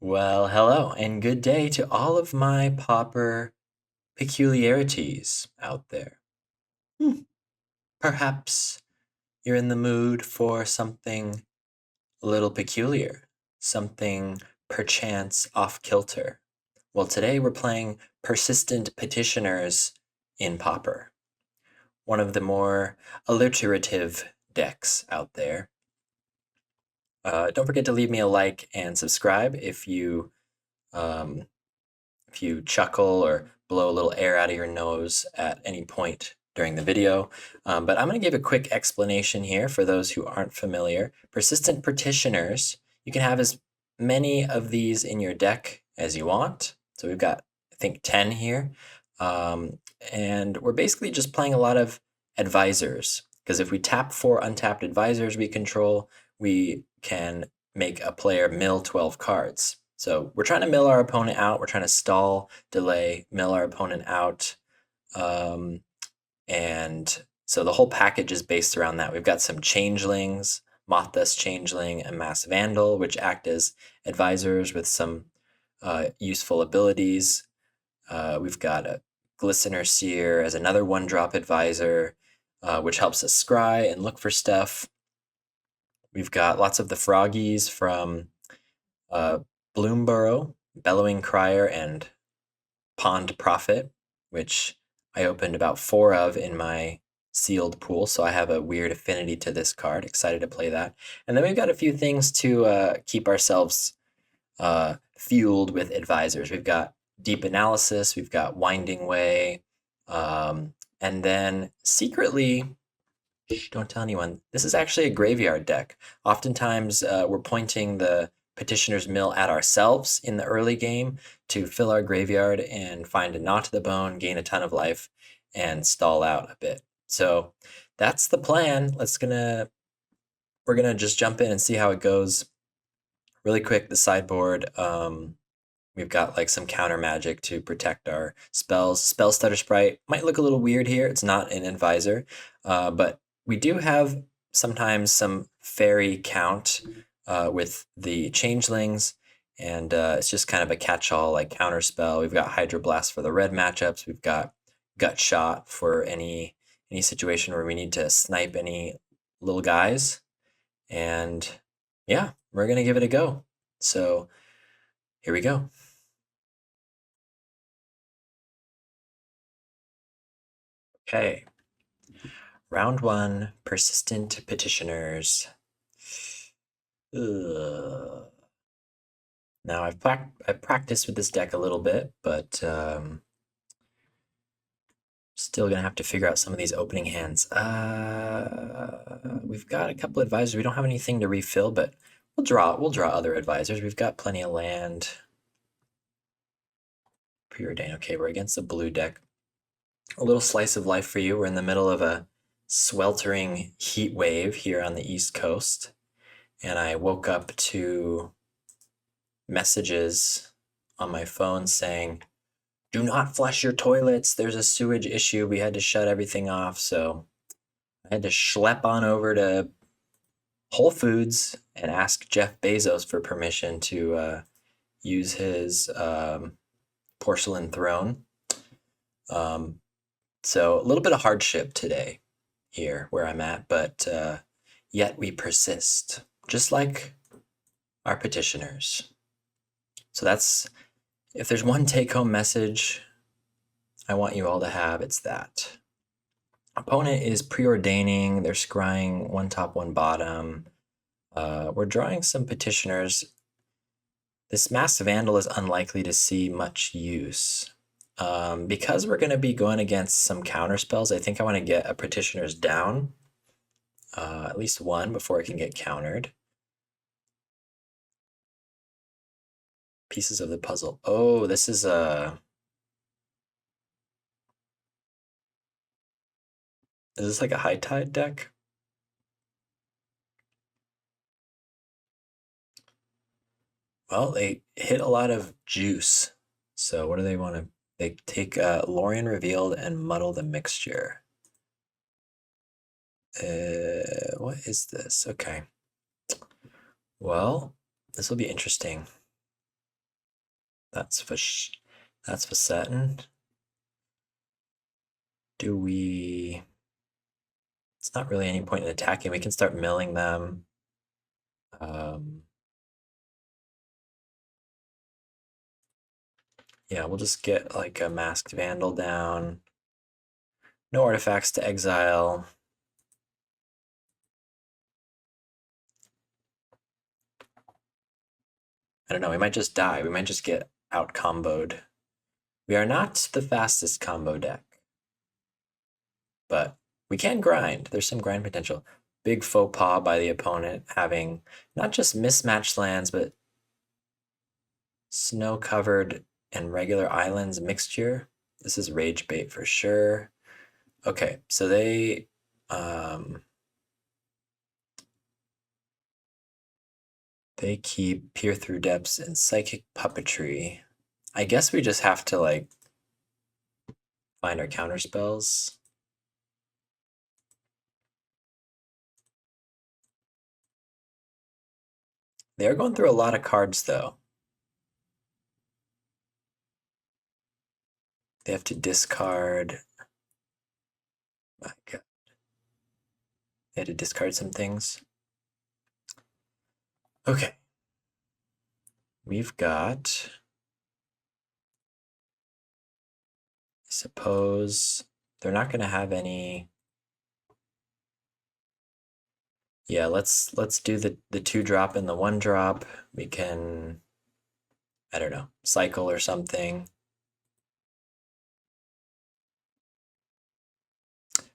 Well, hello, and good day to all of my Pauper peculiarities out there. Perhaps you're in the mood for something a little peculiar, something perchance off kilter. Well, today we're playing Persistent Petitioners in Pauper, one of the more alliterative decks out there. Don't forget to leave me a like and subscribe um, if you chuckle or blow a little air out of your nose at any point during the video. But I'm going to give a quick explanation here for those who aren't familiar. Persistent Petitioners, you can have as many of these in your deck as you want. So we've got, I think, 10 here. And we're basically just playing a lot of advisors, because if we tap 4 untapped advisors we control, we can make a player mill 12 cards. So we're trying to mill our opponent out. We're trying to stall, delay, mill our opponent out. And so the whole package is based around that. We've got some changelings, Mothus Changeling and Mass Vandal, which act as advisors with some useful abilities. We've got a Glistener Seer as another 1-drop advisor, which helps us scry and look for stuff. We've got lots of the froggies from Bloomburrow, Bellowing Crier, and Pond Prophet, which I opened about 4 of in my sealed pool, so I have a weird affinity to this card. Excited to play that. And then we've got a few things to keep ourselves fueled with advisors. We've got Deep Analysis, we've got Winding Way, and then secretly, don't tell anyone, this is actually a graveyard deck. Oftentimes, we're pointing the Petitioner's Mill at ourselves in the early game to fill our graveyard and find a Knot to the Bone, gain a ton of life, and stall out a bit. So that's the plan. We're gonna just jump in and see how it goes. Really quick, the sideboard. We've got like some counter magic to protect our spells. Spell Stutter Sprite might look a little weird here. It's not an advisor, but we do have sometimes some fairy count with the changelings, and it's just kind of a catch-all like counter spell. We've got Hydroblast for the red matchups. We've got Gut Shot for any situation where we need to snipe any little guys, and yeah, we're gonna give it a go. So here we go. Okay. Round 1, Persistent Petitioners. Ugh. Now I've practiced with this deck a little bit, but still gonna have to figure out some of these opening hands. We've got a couple advisors. We don't have anything to refill, but we'll draw other advisors. We've got plenty of land. Preordain. Okay, we're against the blue deck. A little slice of life for you. We're in the middle of a sweltering heat wave here on the East Coast, and I woke up to messages on my phone saying, "Do not flush your toilets. There's a sewage issue. We had to shut everything off." So I had to schlep on over to Whole Foods and ask Jeff Bezos for permission to use his porcelain throne. So a little bit of hardship today here where I'm at, but yet we persist, just like our petitioners. So that's, if there's one take-home message I want you all to have, it's that. Opponent is preordaining, they're scrying 1 top, 1 bottom. We're drawing some petitioners. This Mass Vandal is unlikely to see much use. Because we're going to be going against some counter spells, I think I want to get a Petitioner's down, at least 1 before it can get countered. Pieces of the puzzle. Oh, this is a... Is this like a High Tide deck? Well, they hit a lot of juice. So what do they want to... They take Lorien Revealed and Muddle the Mixture. What is this? Okay. Well, this will be interesting. That's for certain. Do we... It's not really any point in attacking. We can start milling them. Yeah, we'll just get like a Masked Vandal down. No artifacts to exile. I don't know, we might just die. We might just get out comboed. We are not the fastest combo deck, but we can grind. There's some grind potential. Big faux pas by the opponent, having not just mismatched lands, but snow-covered and regular islands mixture. This is rage bait for sure. Okay, so they keep Peer Through Depths and Psychic Puppetry. I guess we just have to like find our counter spells. They're going through a lot of cards though. They have to discard. My God. They had to discard some things. Okay. We've got. I suppose they're not going to have any. Yeah, let's do the 2-drop and the 1-drop. We can, I don't know, cycle or something.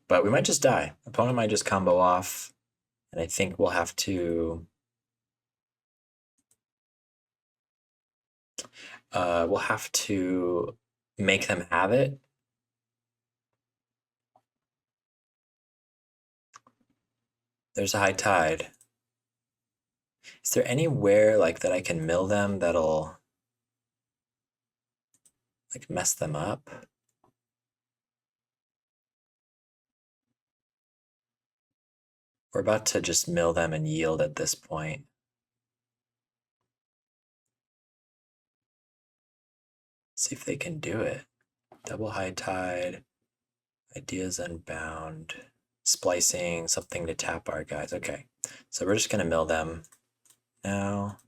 But we might just die. Opponent might just combo off, and I think we'll have to make them have it. There's a high tide. Is there anywhere like that I can mill them that'll like mess them up? We're about to just mill them and yield at this point. See if they can do it. Double high tide, ideas unbound, splicing, something to tap our guys. Okay, so we're just gonna mill them now.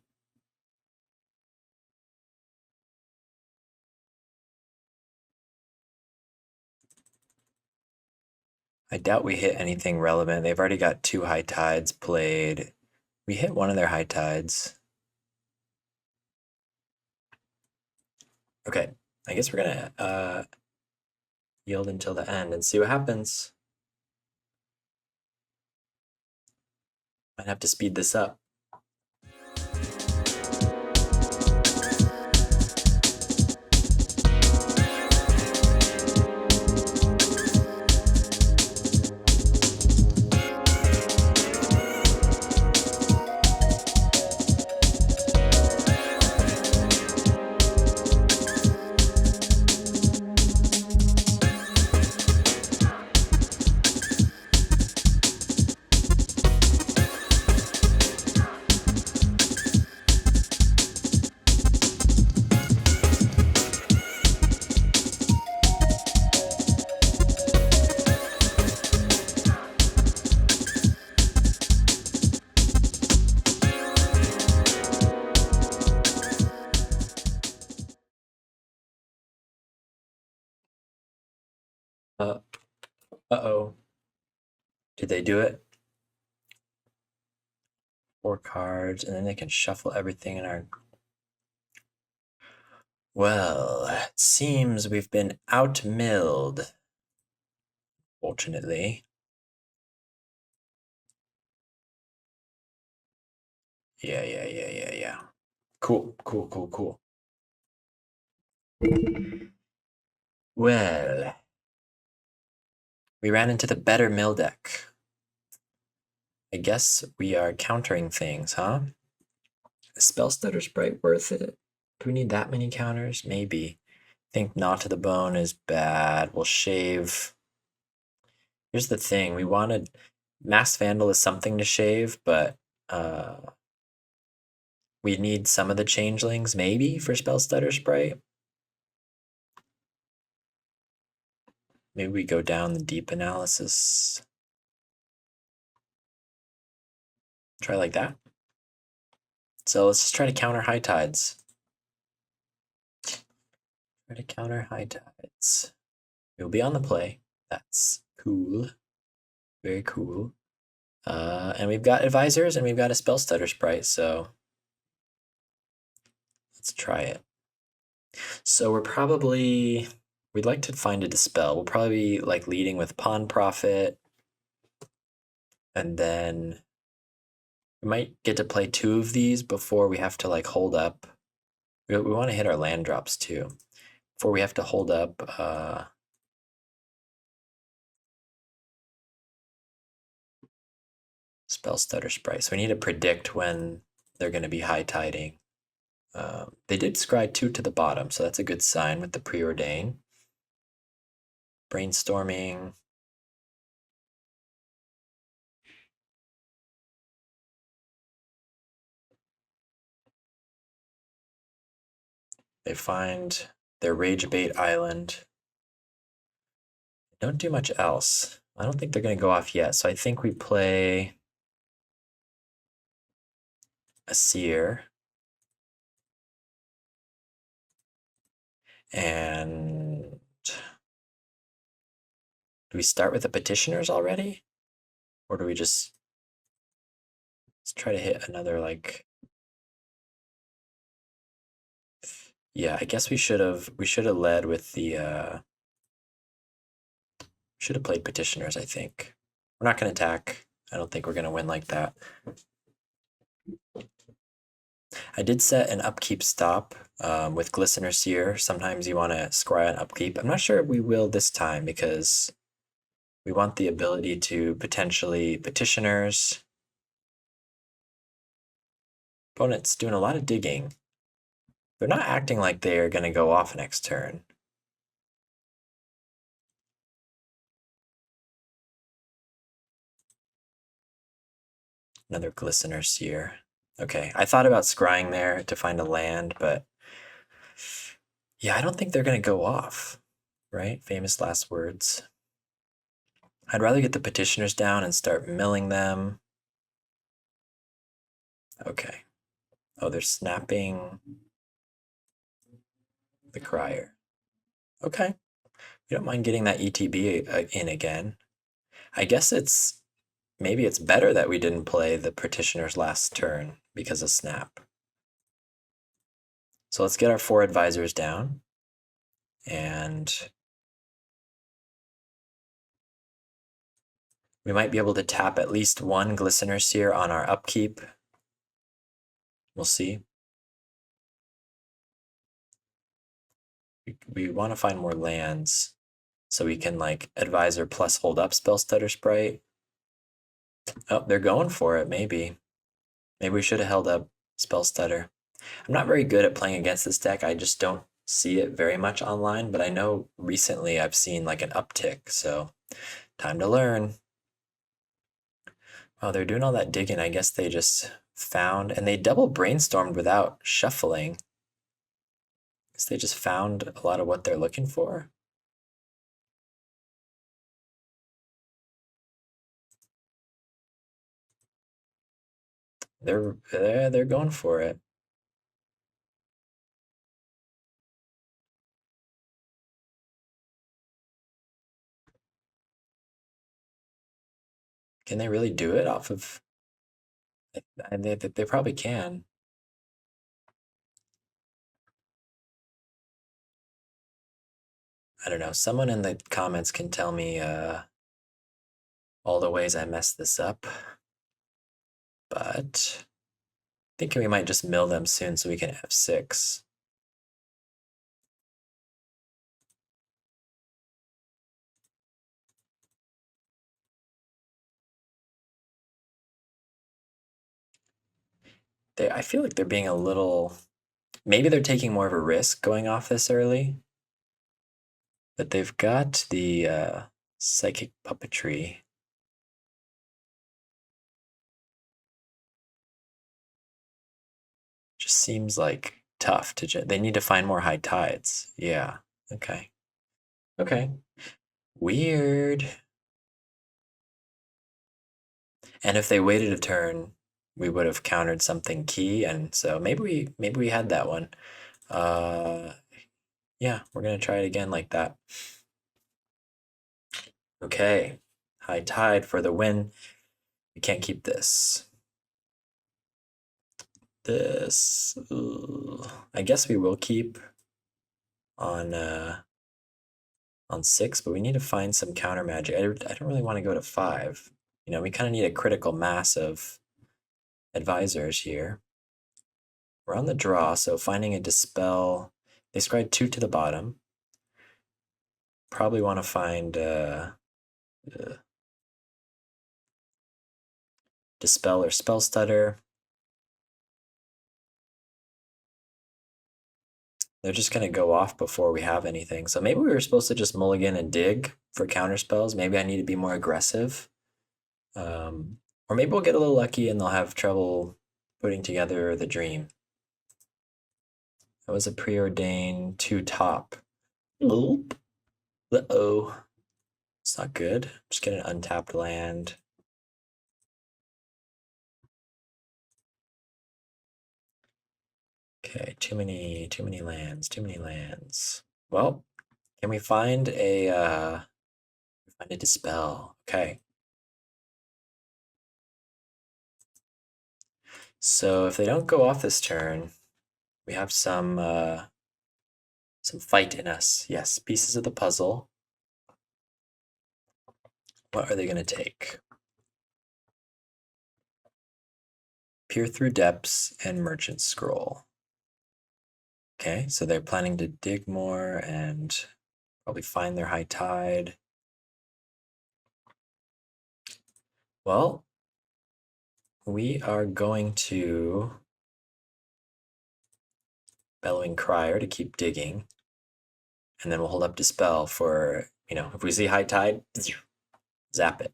I doubt we hit anything relevant. They've already got 2 high tides played. We hit one of their high tides. Okay, I guess we're gonna yield until the end and see what happens. Might have to speed this up. Uh-oh. Did they do it? 4 cards, and then they can shuffle everything in our... Well, it seems we've been outmilled. Fortunately. Yeah. Cool. Well, we ran into the better mill deck. I guess we are countering things, huh? Is Spellstutter Sprite worth it? Do we need that many counters? Maybe. I think Not to the Bone is bad. We'll shave. Here's the thing. We wanted... Masked Vandal is something to shave, but... We need some of the changelings, maybe, for Spell Stutter Sprite. Maybe we go down the deep analysis. Try like that. So let's just try to counter high tides. Try to counter high tides. We'll be on the play. That's cool. Very cool. And we've got advisors and we've got a Spell Stutter Sprite, so let's try it. So we'd like to find a dispel. We'll probably be like leading with Pawn Profit, and then we might get to play 2 of these before we have to like hold up. We want to hit our land drops too. Before we have to hold up Spell Stutter Sprite. So we need to predict when they're going to be high tiding. They did scry 2 to the bottom, so that's a good sign with the preordain. Brainstorming. They find their Rage Bait Island. Don't do much else. I don't think they're going to go off yet, so I think we play a Seer. And do we start with the Petitioners already? Or do we just let's try to hit another like yeah, I guess we should have led with the should have played Petitioners, I think. We're not gonna attack. I don't think we're gonna win like that. I did set an upkeep stop with Glistener Seer. Sometimes you want to scry on upkeep. I'm not sure we will this time because we want the ability to potentially Petitioners. Opponent's doing a lot of digging. They're not acting like they are going to go off next turn. Another Glistener Seer. Okay, I thought about scrying there to find a land, but yeah, I don't think they're going to go off, right? Famous last words. I'd rather get the Petitioners down and start milling them. Okay. Oh, they're snapping the Crier. Okay. You don't mind getting that ETB in again. I guess maybe it's better that we didn't play the Petitioners last turn because of Snap. So let's get our 4 advisors down. And we might be able to tap at least 1 Glistener Seer on our upkeep. We'll see. We want to find more lands so we can like advisor plus hold up Spell Stutter Sprite. Oh, they're going for it, maybe. Maybe we should have held up Spell Stutter. I'm not very good at playing against this deck. I just don't see it very much online, but I know recently I've seen like an uptick, so time to learn. Oh, they're doing all that digging. I guess they just found, and they double brainstormed without shuffling. Guess they just found a lot of what they're looking for. They're going for it. Can they really do it off of? They probably can. I don't know. Someone in the comments can tell me all the ways I messed this up. But thinking we might just mill them soon so we can F6. I feel like they're being a little, maybe they're taking more of a risk going off this early. But they've got the psychic puppetry. Just seems like tough to. They need to find more high tides. Yeah. Okay. Okay. Weird. And if they waited a turn, we would have countered something key, and so maybe we had that one. Yeah, we're gonna try it again like that. Okay, high tide for the win. We can't keep this. This, I guess we will keep on 6, but we need to find some counter magic. I don't really want to go to 5. You know, we kind of need a critical mass of advisors here. We're on the draw, so finding a dispel. They scried 2 to the bottom. Probably want to find dispel or spell stutter. They're just going to go off before we have anything. So maybe we were supposed to just mulligan and dig for counter spells. Maybe I need to be more aggressive. Or maybe we'll get a little lucky and they'll have trouble putting together the dream. That was a preordained 2 top. Oop. Uh-oh. It's not good. Just get an untapped land. Okay, too many lands. Well, can we find a dispel? Okay. So if they don't go off this turn, we have some fight in us. Yes, pieces of the puzzle. What are they going to take? Peer through depths and merchant scroll. Okay, so they're planning to dig more and probably find their high tide. Well, we are going to Bellowing Crier to keep digging. And then we'll hold up Dispel for, if we see high tide, zap it.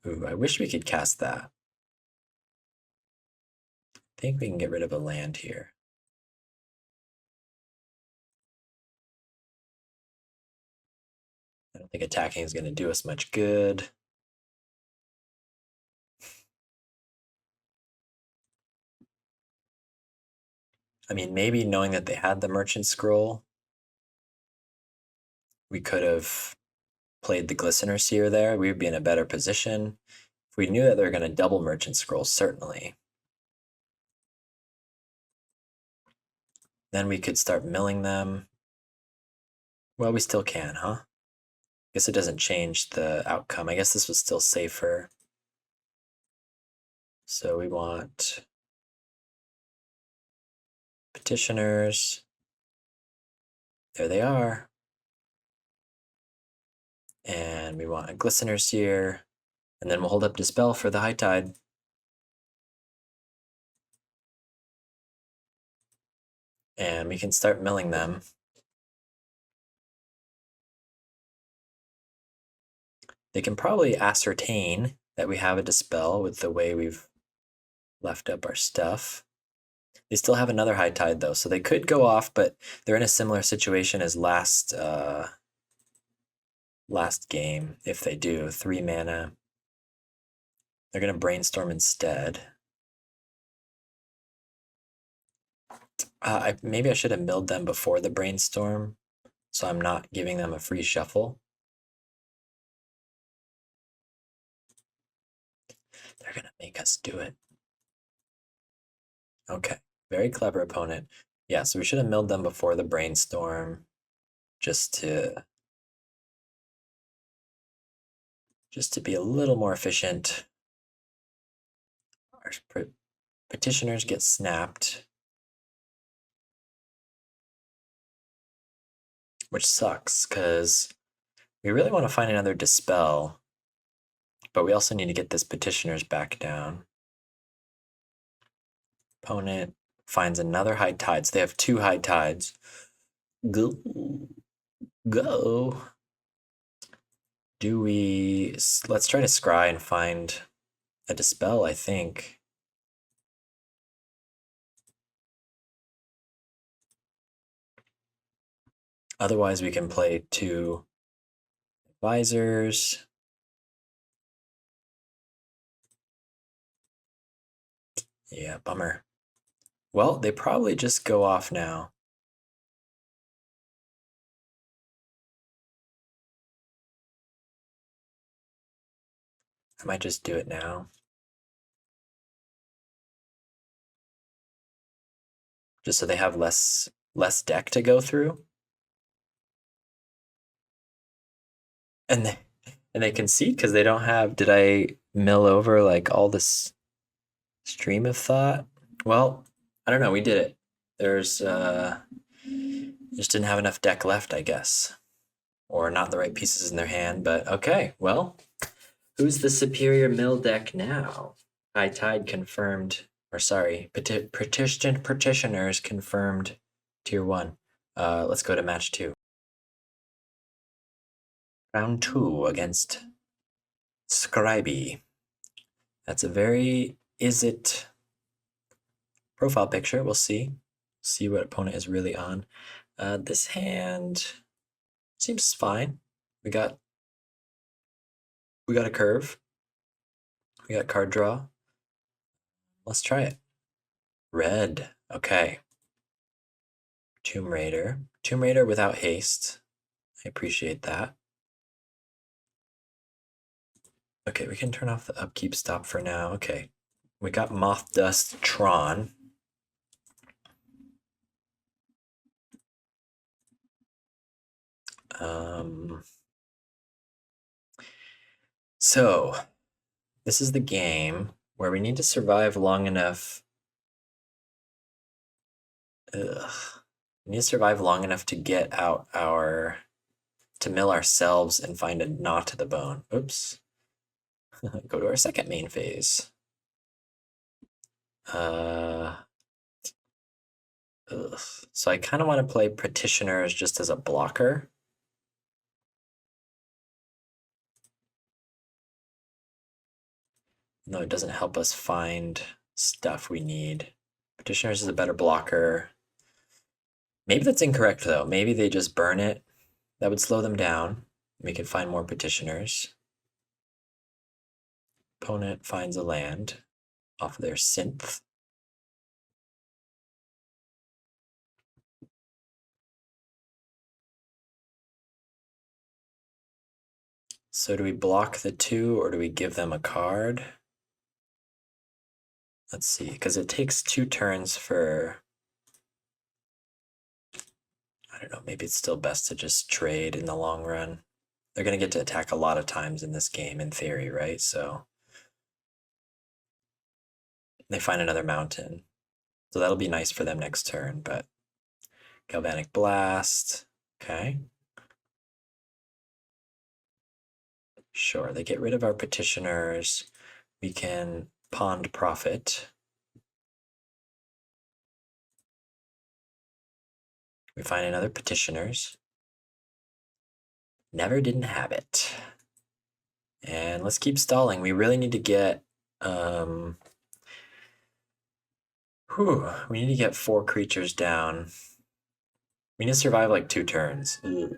Ooh, I wish we could cast that. I think we can get rid of a land here. I don't think attacking is going to do us much good. I mean, maybe knowing that they had the Merchant Scroll, we could have played the Glistener Seer there. We would be in a better position. If we knew that they were going to double Merchant Scroll, certainly. Then we could start milling them. Well, we still can, huh? Guess it doesn't change the outcome. I guess this was still safer. So we want Petitioners. There they are. And we want a Glistener Seer. And then we'll hold up Dispel for the high tide. And we can start milling them. They can probably ascertain that we have a Dispel with the way we've left up our stuff. They still have another high tide though, so they could go off, but they're in a similar situation as last game. If they do 3 mana, they're gonna brainstorm instead. Maybe I should have milled them before the brainstorm, so I'm not giving them a free shuffle. They're gonna make us do it. Okay, very clever opponent. Yeah, so we should have milled them before the brainstorm, just to be a little more efficient. Our petitioners get snapped, which sucks because we really want to find another dispel, but we also need to get this petitioners back down. Opponent finds another high tide, so they have 2 high tides. Go. Let's try to scry and find a Dispel, I think. Otherwise, we can play 2 Advisors. Yeah, bummer. Well, they probably just go off now. I might just do it now. Just so they have less deck to go through. And they concede because they don't have. Did I mill over like all this stream of thought? Well, I don't know. We did it. There's just didn't have enough deck left, I guess, or not the right pieces in their hand. But okay, well, who's the superior mill deck now? High Tide confirmed, or sorry, Petitioners confirmed tier 1. Let's go to match 2. Round 2 against Scribey. That's a very Izzet profile picture. We'll see. See what opponent is really on. This hand seems fine. We got a curve. We got card draw. Let's try it. Red. Okay. Tomb Raider. Tomb Raider without haste. I appreciate that. Okay, we can turn off the upkeep stop for now. Okay. We got Moth Dust Tron. So, this is the game where we need to survive long enough. We need to survive long enough to get out to mill ourselves and find a knot to the bone. Oops. Go to our second main phase. So I kind of want to play Petitioners just as a blocker. No, it doesn't help us find stuff we need. Petitioners is a better blocker. Maybe that's incorrect, though. Maybe they just burn it. That would slow them down. We can find more Petitioners. Opponent finds a land off of their synth. So do we block the 2 or do we give them a card? Let's see, because it takes 2 turns for... I don't know, maybe it's still best to just trade in the long run. They're going to get to attack a lot of times in this game, in theory, right? So they find another mountain. So that'll be nice for them next turn, but Galvanic Blast, okay. Sure, they get rid of our Petitioners. We can Pond Profit. We find another Petitioners. Never didn't have it. And let's keep stalling. We really need to get we need to get 4 creatures down. We need to survive like 2 turns. Ugh.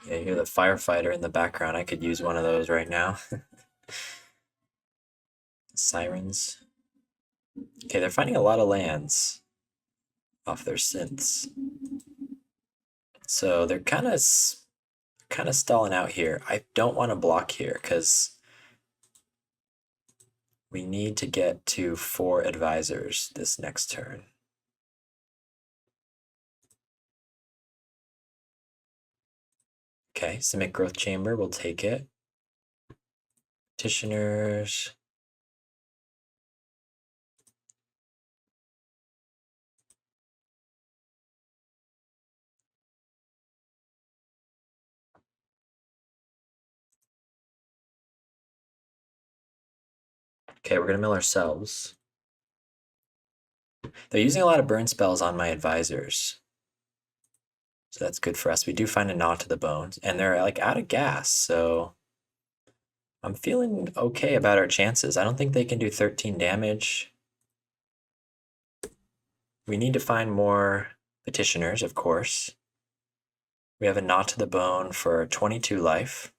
Yeah, you hear the firefighter in the background. I could use one of those right now. Sirens. Okay, they're finding a lot of lands off their synths. So they're kind of stalling out here. I don't want to block here because we need to get to 4 advisors this next turn. Okay, Simic Growth Chamber, we'll take it. Petitioners. Okay, we're gonna mill ourselves. They're using a lot of burn spells on my advisors. So that's good for us. We do find a knot to the bones, and they're like out of gas, so I'm feeling okay about our chances. I don't think they can do 13 damage. We need to find more petitioners, of course. We have a knot to the bone for 22 life.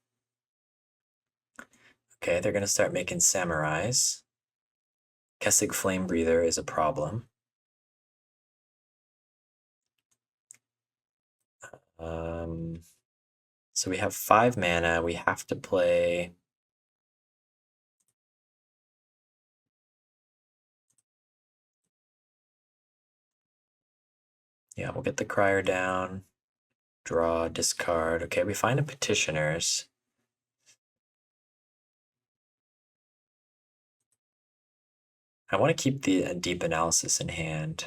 Okay, they're going to start making samurais. Kessig Flame Breather is a problem. So we have 5 mana. We have to play. Yeah, we'll get the Crier down. Draw, discard. Okay, we find a Petitioners. I want to keep the Deep Analysis in hand.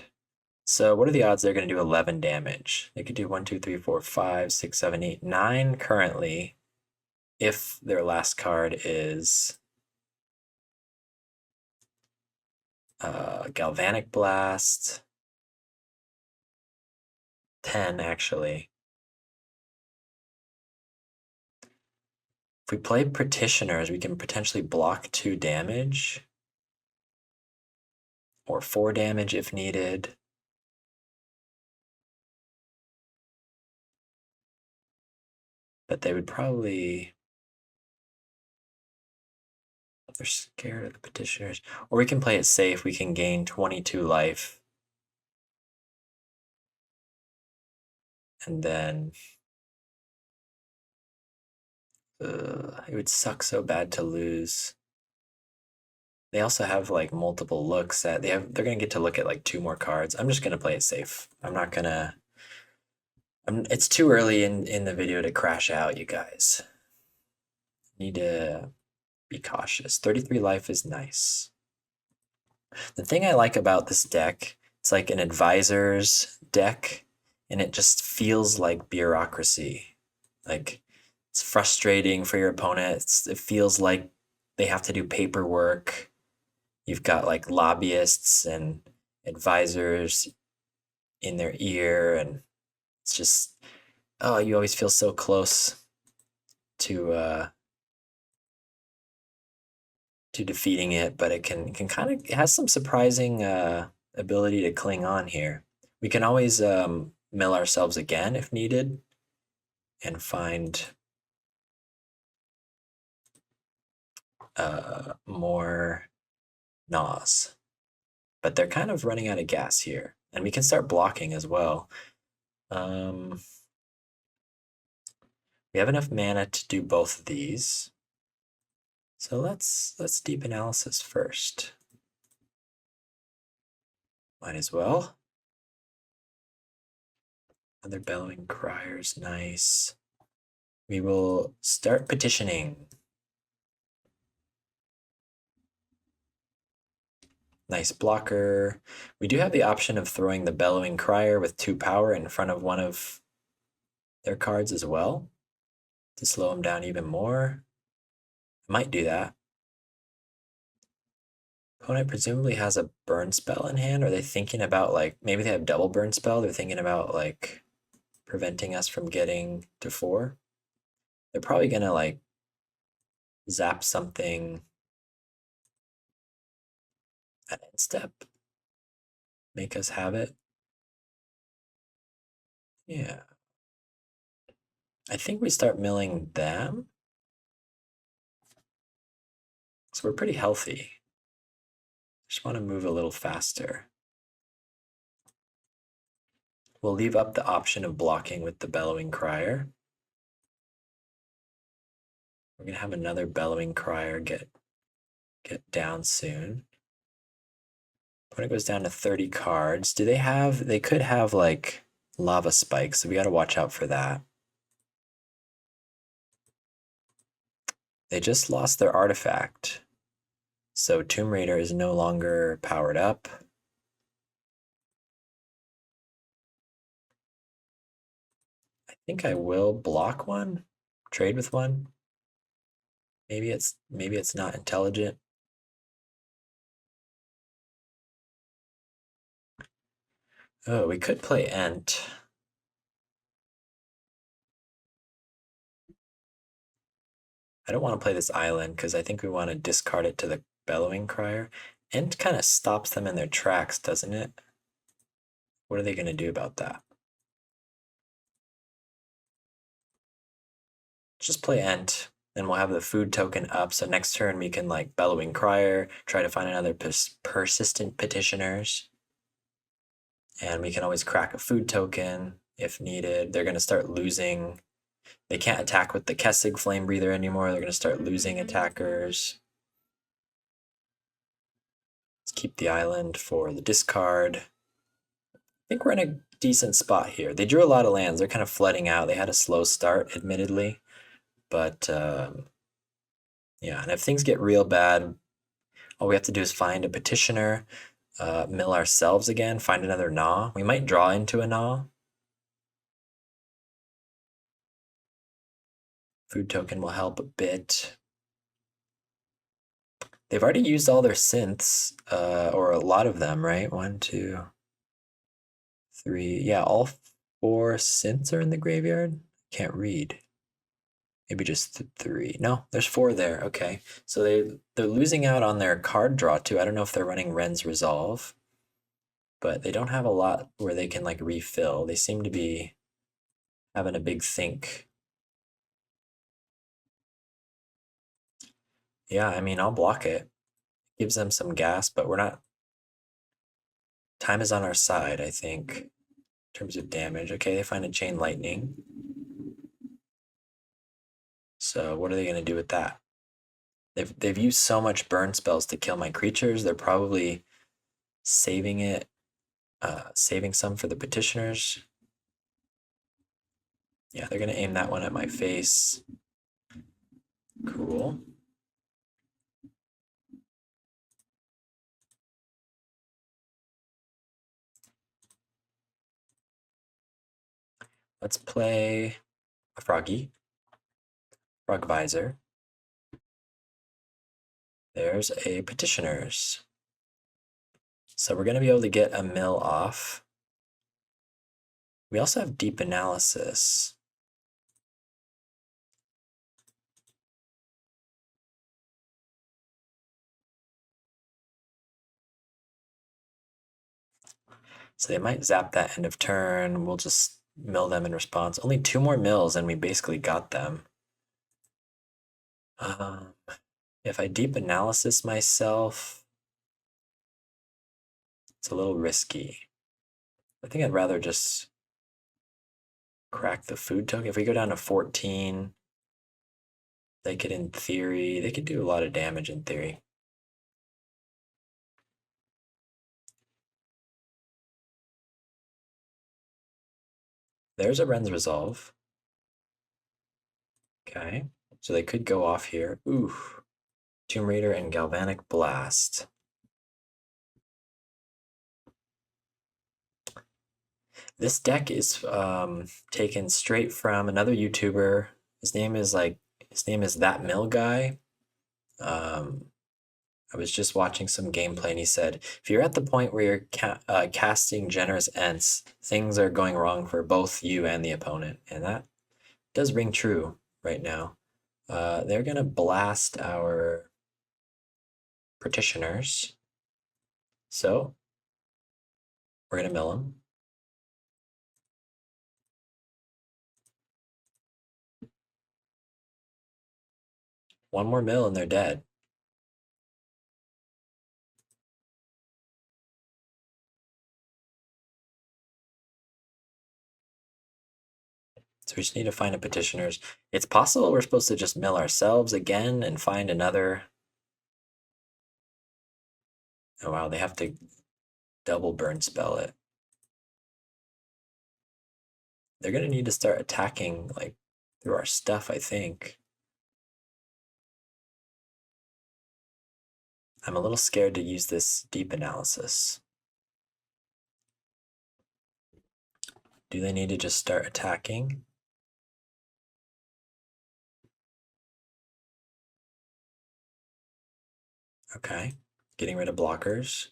So what are the odds they're going to do 11 damage? They could do 1, 2, 3, 4, 5, 6, 7, 8, 9 currently, if their last card is Galvanic Blast. 10, actually. If we play Petitioners, we can potentially block 2 damage. Or 4 damage if needed. But they would probably... They're scared of the Petitioners. Or we can play it safe. We can gain 22 life. And then... it would suck so bad to lose. They also have like multiple looks at... They're going to get to look at like 2 more cards. I'm just going to play it safe. I'm not going to... It's too early in the video to crash out, you guys. Need to be cautious. 33 life is nice. The thing I like about this deck, it's like an advisor's deck, and it just feels like bureaucracy. Like, it's frustrating for your opponent. It feels like they have to do paperwork. You've got like lobbyists and advisors in their ear, and it's just, oh, you always feel so close to defeating it, but it can kind of, it has some surprising ability to cling on here. We can always mill ourselves again if needed and find more gnaws. But they're kind of running out of gas here. And we can start blocking as well. We have enough mana to do both of these. So let's deep analysis first. Might as well. Another Bellowing Crier's nice. We will start petitioning. Nice blocker. We do have the option of throwing the Bellowing Crier with 2 power in front of one of their cards as well to slow them down even more. Might do that. Opponent presumably has a burn spell in hand. Are they thinking about like, maybe they have double burn spell? They're thinking about like preventing us from getting to 4. They're probably gonna like zap something at end step. Make us have it. Yeah. I think we start milling them. So we're pretty healthy. Just want to move a little faster. We'll leave up the option of blocking with the Bellowing Crier. We're gonna have another Bellowing Crier get down soon. When it goes down to 30 cards, do they have, they could have like Lava Spikes, so we gotta watch out for that. They just lost their artifact. So Tomb Raider is no longer powered up. I think I will block one, trade with one. Maybe it's not intelligent. Oh, we could play Ent. I don't want to play this island because I think we want to discard it to the Bellowing Crier. And kind of stops them in their tracks, doesn't it? What are they going to do about that? Just play Ent, and we'll have the food token up. So next turn we can like Bellowing Crier, try to find another persistent Petitioners. And we can always crack a food token if needed. They're going to start losing. They can't attack with the Kessig Flame Breather anymore. They're going to start losing attackers. Let's keep the island for the discard. I think we're in a decent spot here. They drew a lot of lands. They're kind of flooding out. They had a slow start, admittedly. But yeah, and if things get real bad, all we have to do is find a Petitioner, mill ourselves again, find another Gnaw. We might draw into a Gnaw. Food token will help a bit. They've already used all their synths, or a lot of them, right? 1, 2, 3. Yeah, all 4 synths are in the graveyard. Can't read. Maybe just 3. No, there's 4 there. Okay, so they're losing out on their card draw too. I don't know if they're running Ren's Resolve, but they don't have a lot where they can like refill. They seem to be having a big think. Yeah, I mean, I'll block it. Gives them some gas, but we're not. Time is on our side, I think, in terms of damage. Okay, they find a Chain Lightning. So what are they going to do with that? They've used so much burn spells to kill my creatures. They're probably saving it, saving some for the Petitioners. Yeah, they're going to aim that one at my face. Cool. Let's play a Froggy. Frog Visor. There's a Petitioners. So we're going to be able to get a mill off. We also have Deep Analysis. So they might zap that end of turn. We'll just mill them in response. Only 2 more mills and we basically got them. If I Deep Analysis myself, it's a little risky. I think I'd rather just crack the food token. If we go down to 14, they could, in theory, they could do a lot of damage in theory. There's a Ren's Resolve. Okay, so they could go off here. Ooh, Tomb Raider and Galvanic Blast. This deck is taken straight from another YouTuber. His name is That Mill Guy. I was just watching some gameplay and he said, if you're at the point where you're casting Generous Ents, things are going wrong for both you and the opponent. And that does ring true right now. They're going to blast our Petitioners. So we're going to mill them. One more mill and they're dead. So we just need to find a Petitioners. It's possible we're supposed to just mill ourselves again and find another. Oh wow, they have to double burn spell it. They're gonna need to start attacking like through our stuff, I think. I'm a little scared to use this Deep Analysis. Do they need to just start attacking? Okay, getting rid of blockers.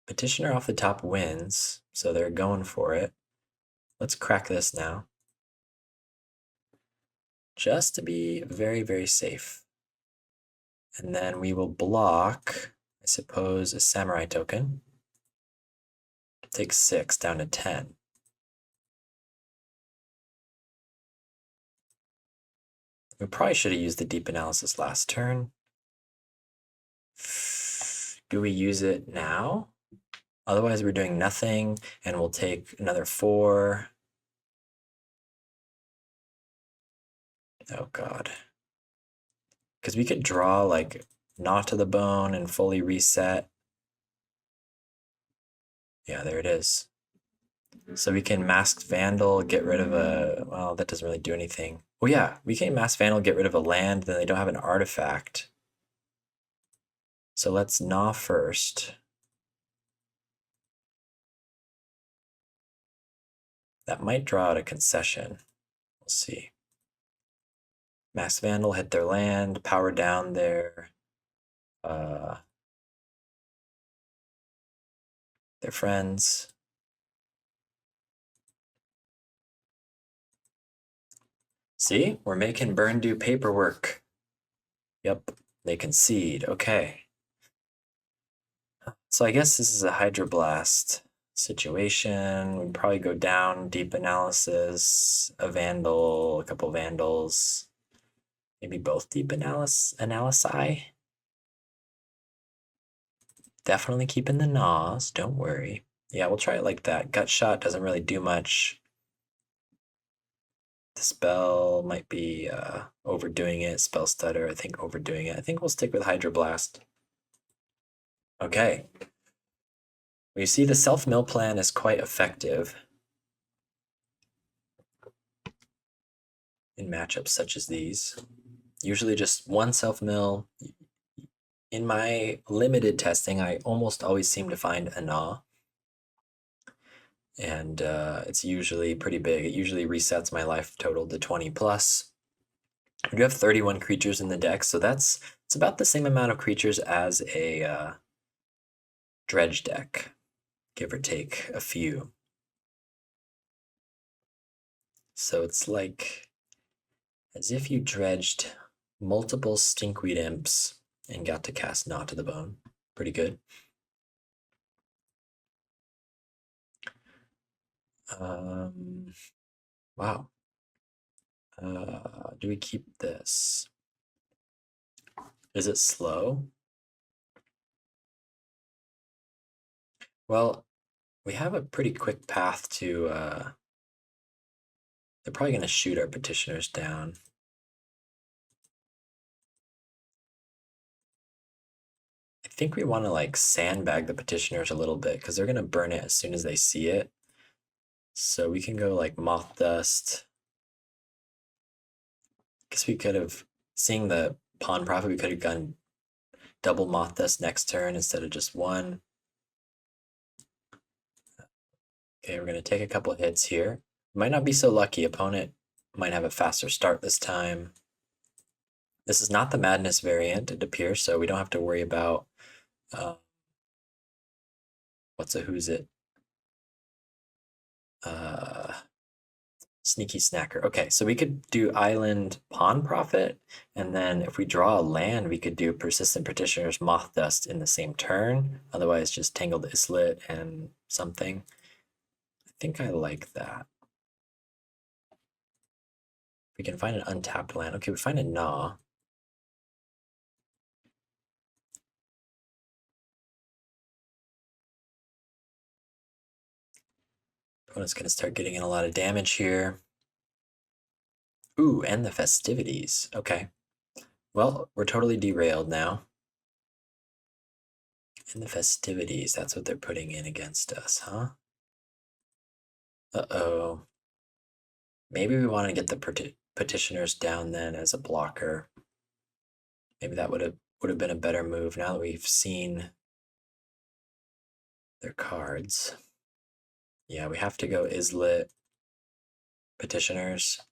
Petitioner off the top wins, so they're going for it. Let's crack this now. Just to be very, very safe. And then we will block, I suppose, a samurai token. Take 6 down to 10. We probably should have used the deep analysis last turn. Do we use it now? Otherwise, we're doing nothing, and we'll take another 4. Oh, God. Because we could draw, like, Gnaw to the Bone and fully reset. Yeah, there it is. So we can Masked Vandal, get rid of a... Well, that doesn't really do anything. Oh, yeah, we can Masked Vandal, get rid of a land, then they don't have an artifact. So let's Gnaw first. That might draw out a concession. We'll see. Masked Vandal hit their land, power down their friends. See, we're making burn do paperwork. Yep, they concede. Okay. So I guess this is a Hydroblast situation. We'd probably go down, deep analysis, a Vandal, a couple Vandals, maybe both deep analysi. Definitely keeping the Gnaws, don't worry. Yeah, we'll try it like that. Gut Shot doesn't really do much. Dispel might be overdoing it. Spell Stutter, I think overdoing it. I think we'll stick with Hydroblast. Okay. We see the self-mill plan is quite effective in matchups such as these. Usually just one self-mill. In my limited testing, I almost always seem to find a Gnaw. And it's usually pretty big. It usually resets my life total to 20 plus. We do have 31 creatures in the deck, so it's about the same amount of creatures as a dredge deck, give or take a few. So it's like as if you dredged multiple Stinkweed Imps and got to cast Gnaw to the Bone. Pretty good. Wow. Do we keep this? Is it slow? Well, we have a pretty quick path to... they're probably going to shoot our Petitioners down. I think we want to like sandbag the Petitioners a little bit because they're going to burn it as soon as they see it. So we can go like Moth Dust. Guess we could have, seeing the Pawn Profit, we could have gone double Moth Dust next turn instead of just one. Okay, we're going to take a couple hits here. Might not be so lucky. Opponent might have a faster start this time. This is not the Madness variant, it appears, so we don't have to worry about what's a who's it? Sneaky Snacker. Okay, so we could do Island Pawn Profit, and then if we draw a land, we could do Persistent Petitioners Moth Dust in the same turn. Otherwise, just Tangled Islet and something. I think I like that. We can find an untapped land. Okay, we find a Gnaw. Opponent's going to start getting in a lot of damage here. Ooh, and the Festivities. Okay. Well, we're totally derailed now. And the Festivities, that's what they're putting in against us, huh? Uh-oh. Maybe we want to get the Petitioners down then as a blocker. Maybe that would have been a better move now that we've seen their cards. Yeah, we have to go Islet, Petitioners,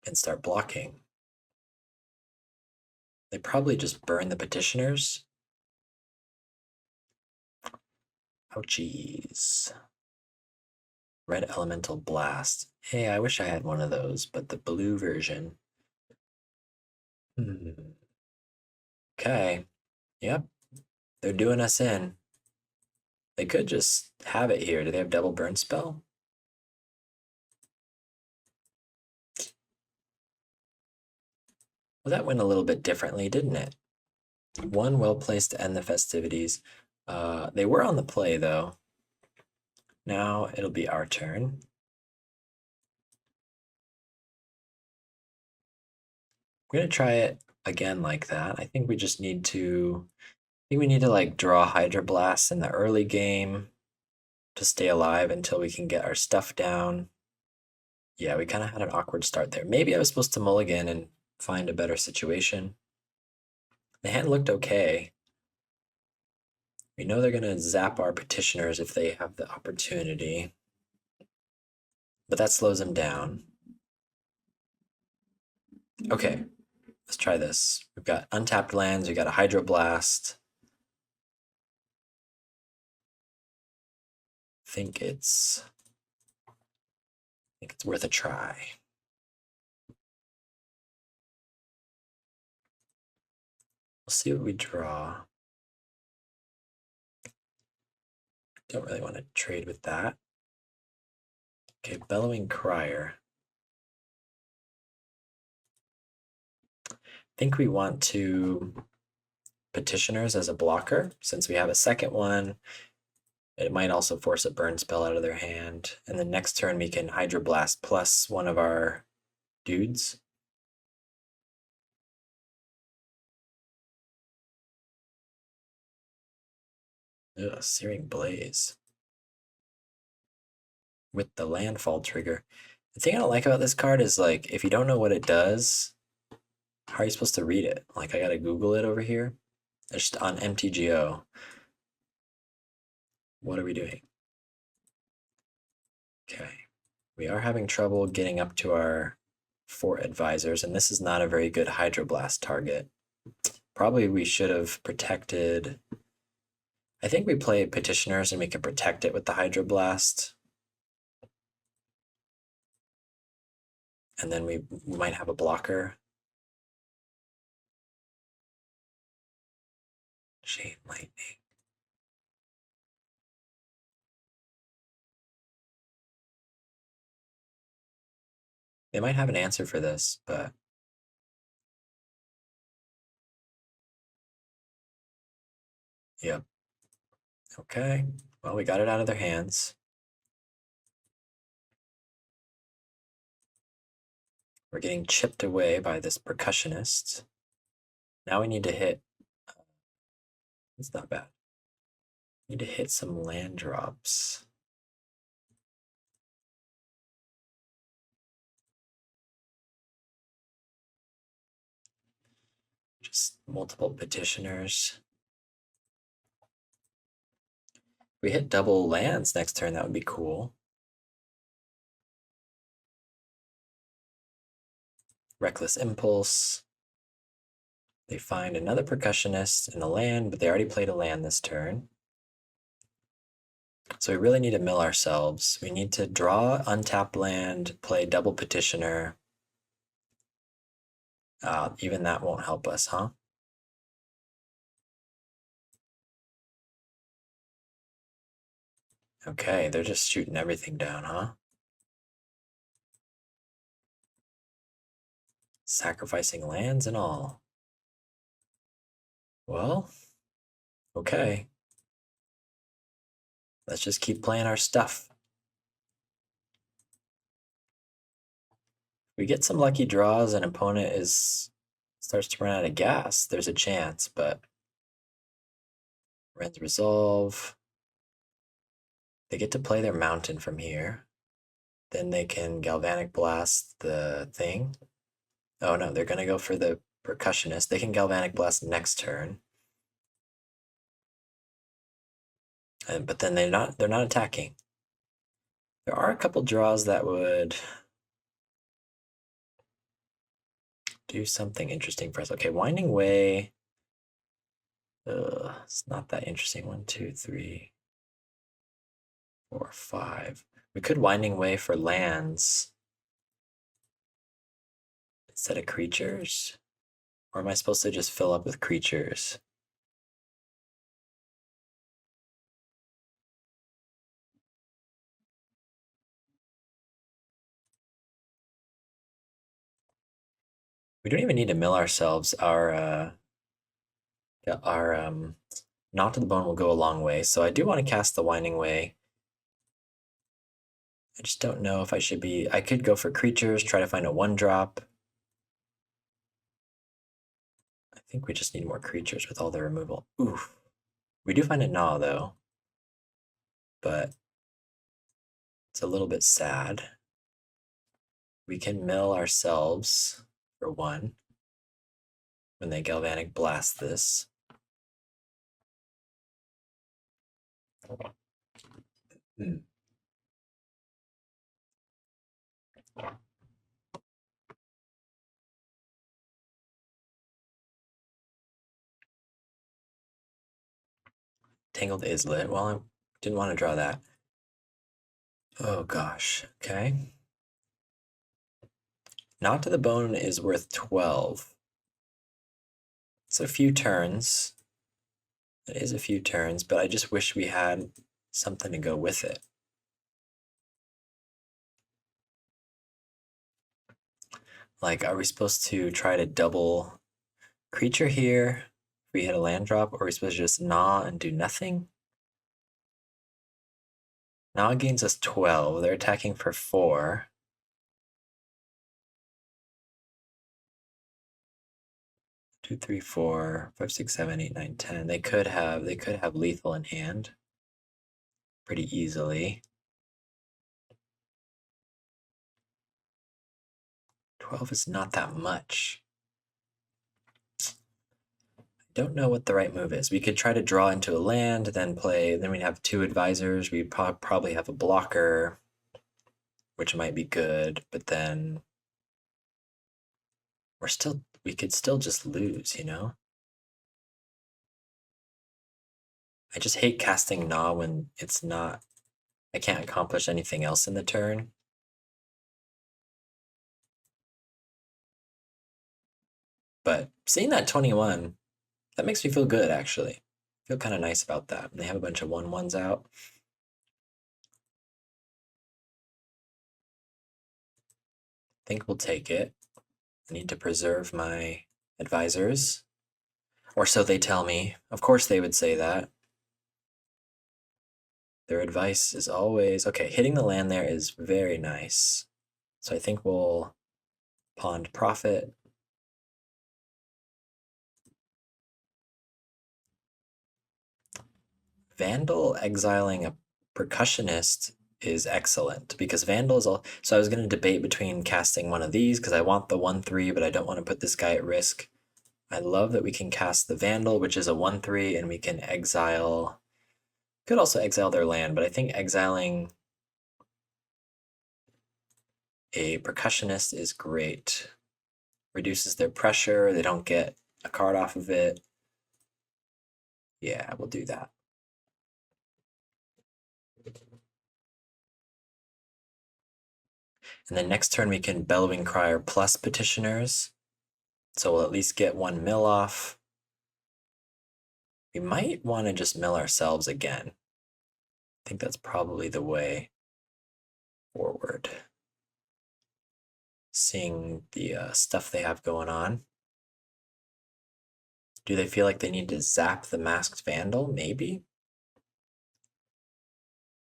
and start blocking. They probably just burn the Petitioners. Ouchies. Red Elemental Blast. Hey, I wish I had one of those, but the blue version. Okay. Yep. They're doing us in. They could just have it here. Do they have double burn spell? Well, that went a little bit differently, didn't it? One well placed to end the festivities. They were on the play, though. Now it'll be our turn. We're gonna try it again like that. I think we just need to. I think we need to like draw Hydra Blasts in the early game to stay alive until we can get our stuff down. Yeah, we kind of had an awkward start there. Maybe I was supposed to mulligan and find a better situation. The hand looked okay. We know they're gonna zap our petitioners if they have the opportunity, but that slows them down. Okay, let's try this. We've got untapped lands, we got a Hydroblast. I think it's worth a try. We'll see what we draw. Don't really want to trade with that. Okay, Bellowing Crier. I think we want to Petitioners as a blocker, since we have a second one. It might also force a burn spell out of their hand. And the next turn we can Hydroblast plus one of our dudes. Ugh, Searing Blaze. With the landfall trigger. The thing I don't like about this card is like, if you don't know what it does, how are you supposed to read it? Like, I gotta Google it over here. It's just on MTGO. What are we doing? Okay. We are having trouble getting up to our fort advisors, and this is not a very good Hydroblast target. Probably we should have protected. I think we play Petitioners and we can protect it with the Hydroblast. And then we might have a blocker. Chain Lightning. They might have an answer for this, but yep. Okay. Well, we got it out of their hands. We're getting chipped away by this percussionist. Now we need to hit. It's not bad. Need to hit some land drops. Just multiple petitioners. If we hit double lands next turn, that would be cool. Reckless Impulse. They find another percussionist in the land, but they already played a land this turn. So we really need to mill ourselves. We need to draw untapped land, play double petitioner. Even that won't help us, huh? Okay, they're just shooting everything down, huh? Sacrificing lands and all. Well, okay. Let's just keep playing our stuff. We get some lucky draws and opponent starts to run out of gas. There's a chance, but Ren's Resolve. They get to play their mountain from here. Then they can Galvanic Blast the thing. Oh no, they're gonna go for the percussionist. They can Galvanic Blast next turn. But then they're not attacking. There are a couple draws that would do something interesting for us. Okay, Winding Way. It's not that interesting. 1, 2, 3, 4, 5. We could Winding Way for lands instead of creatures. Or am I supposed to just fill up with creatures? We don't even need to mill ourselves. Our Not to the Bone will go a long way. So I do want to cast the Winding Way. I just don't know if I should be. I could go for creatures, try to find a 1-drop. I think we just need more creatures with all the removal. Oof. We do find a Gnaw though, but it's a little bit sad. We can mill ourselves for 1 when they Galvanic Blast this. Hmm. Tangled Islet. Well, I didn't want to draw that. Oh gosh. Okay. Not to the Bone is worth 12. It's a few turns. It is a few turns, but I just wish we had something to go with it. Like, are we supposed to try to double creature here if we hit a land drop, or are we supposed to just gnaw and do nothing? Gnaw gains us 12. They're attacking for 4. 2, 3, 4, 5, 6, 7, 8, 9, 10. They could have lethal in hand pretty easily. 12 is not that much. Don't know what the right move is. We could try to draw into a land, then we'd have 2 advisors. We'd probably have a blocker, which might be good, but then we could still just lose, you know? I just hate casting Gnaw when I can't accomplish anything else in the turn. But seeing that 21, that makes me feel good, actually. I feel kind of nice about that. And they have a bunch of 1/1s out. I think we'll take it. I need to preserve my advisors. Or so they tell me. Of course they would say that. Their advice is always, okay, hitting the land there is very nice. So I think we'll Pond Profit. Vandal exiling a percussionist is excellent because Vandal is all. So I was going to debate between casting one of these because I want the 1/3, but I don't want to put this guy at risk. I love that we can cast the Vandal, which is a 1/3, and we can exile. Could also exile their land, but I think exiling a percussionist is great. Reduces their pressure. They don't get a card off of it. Yeah, we'll do that. And then next turn we can Bellowing Crier plus Petitioners. So we'll at least get 1 mill off. We might want to just mill ourselves again. I think that's probably the way forward. Seeing the stuff they have going on. Do they feel like they need to zap the Masked Vandal? Maybe.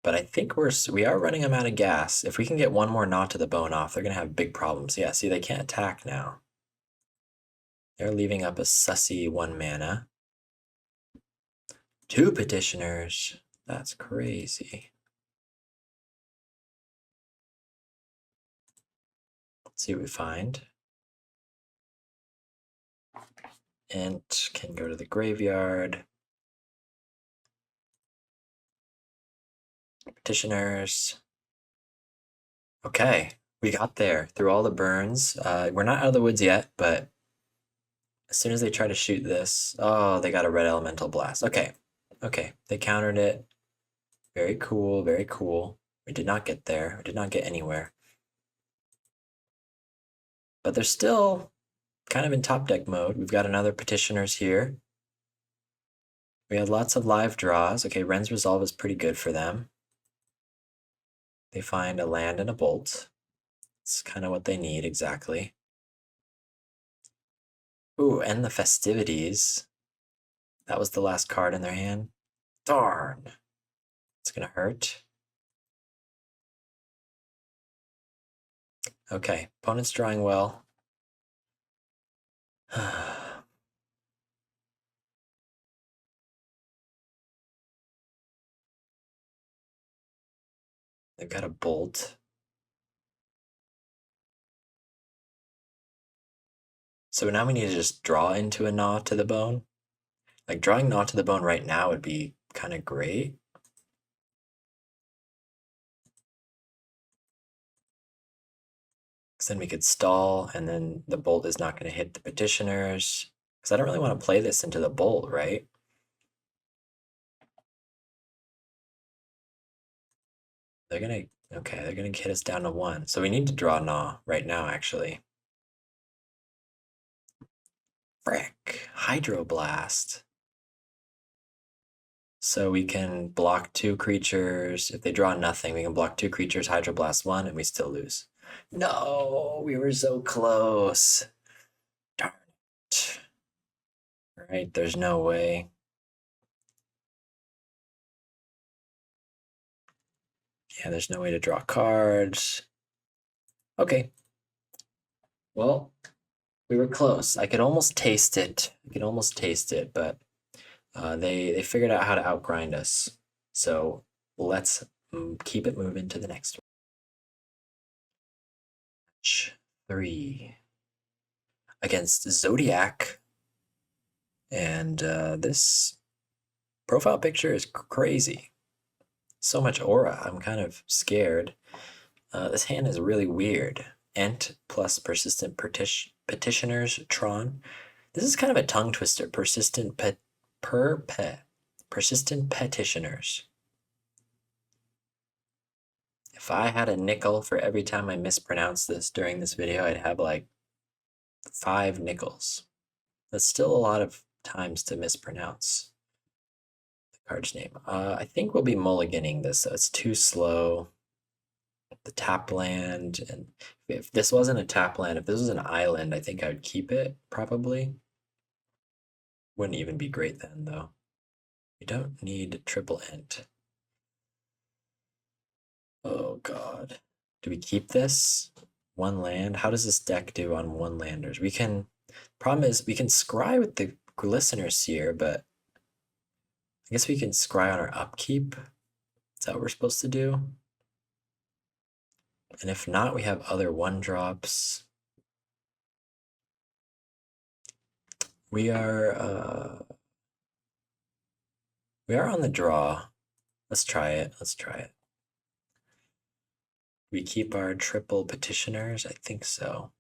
But I think we are running them out of gas. If we can get 1 more Gnaw to the Bone off, they're going to have big problems. Yeah, see, they can't attack now. They're leaving up a sussy 1 mana. 2 Petitioners. That's crazy. Let's see what we find. Int can go to the graveyard. Petitioners. Okay, we got there through all the burns. We're not out of the woods yet, but as soon as they try to shoot this, oh, they got a red elemental blast. Okay, okay, they countered it. Very cool, very cool. We did not get there. We did not get anywhere. But they're still kind of in top deck mode. We've got another Petitioners here. We had lots of live draws. Okay, Ren's Resolve is pretty good for them. They find a land and a bolt. It's kind of what they need, exactly. Ooh, and the Festivities. That was the last card in their hand. Darn. It's gonna hurt. Okay, opponent's drawing well. They've got a bolt. So now we need to just draw into a Gnaw to the Bone. Like, drawing Gnaw to the Bone right now would be kind of great. Because then we could stall, and then the bolt is not going to hit the Petitioners. Because I don't really want to play this into the bolt, right? They're going to, okay, they're going to hit us down to 1. So we need to draw Gnaw right now, actually. Frick, Hydroblast. So we can block 2 creatures. If they draw nothing, we can block 2 creatures, Hydroblast 1, and we still lose. No, we were so close. Darn it. All right, there's no way. Yeah, there's no way to draw cards. Okay. Well, we were close. I could almost taste it. But they figured out how to outgrind us. So let's keep it moving to the next one. Match 3 against Zodiac. And this profile picture is crazy. So much aura. I'm kind of scared. This hand is really weird. Ent plus Persistent Petitioners Tron. This is kind of a tongue twister. Persistent Petitioners. If I had a nickel for every time I mispronounced this during this video, I'd have like 5 nickels. That's still a lot of times to mispronounce the card's name. I think we'll be mulliganing this, so it's too slow. The tap land, and if this wasn't a tap land, if this was an island, I think I would keep it, probably. Wouldn't even be great then, though. We don't need triple ent. Oh god. Do we keep this? 1 land? How does this deck do on 1 landers? We can, problem is, we can scry with the Glistener Seer, but I guess we can scry on our upkeep. Is that what we're supposed to do? And if not, we have other 1-drops. We are on the draw. Let's try it. We keep our triple Petitioners? I think so.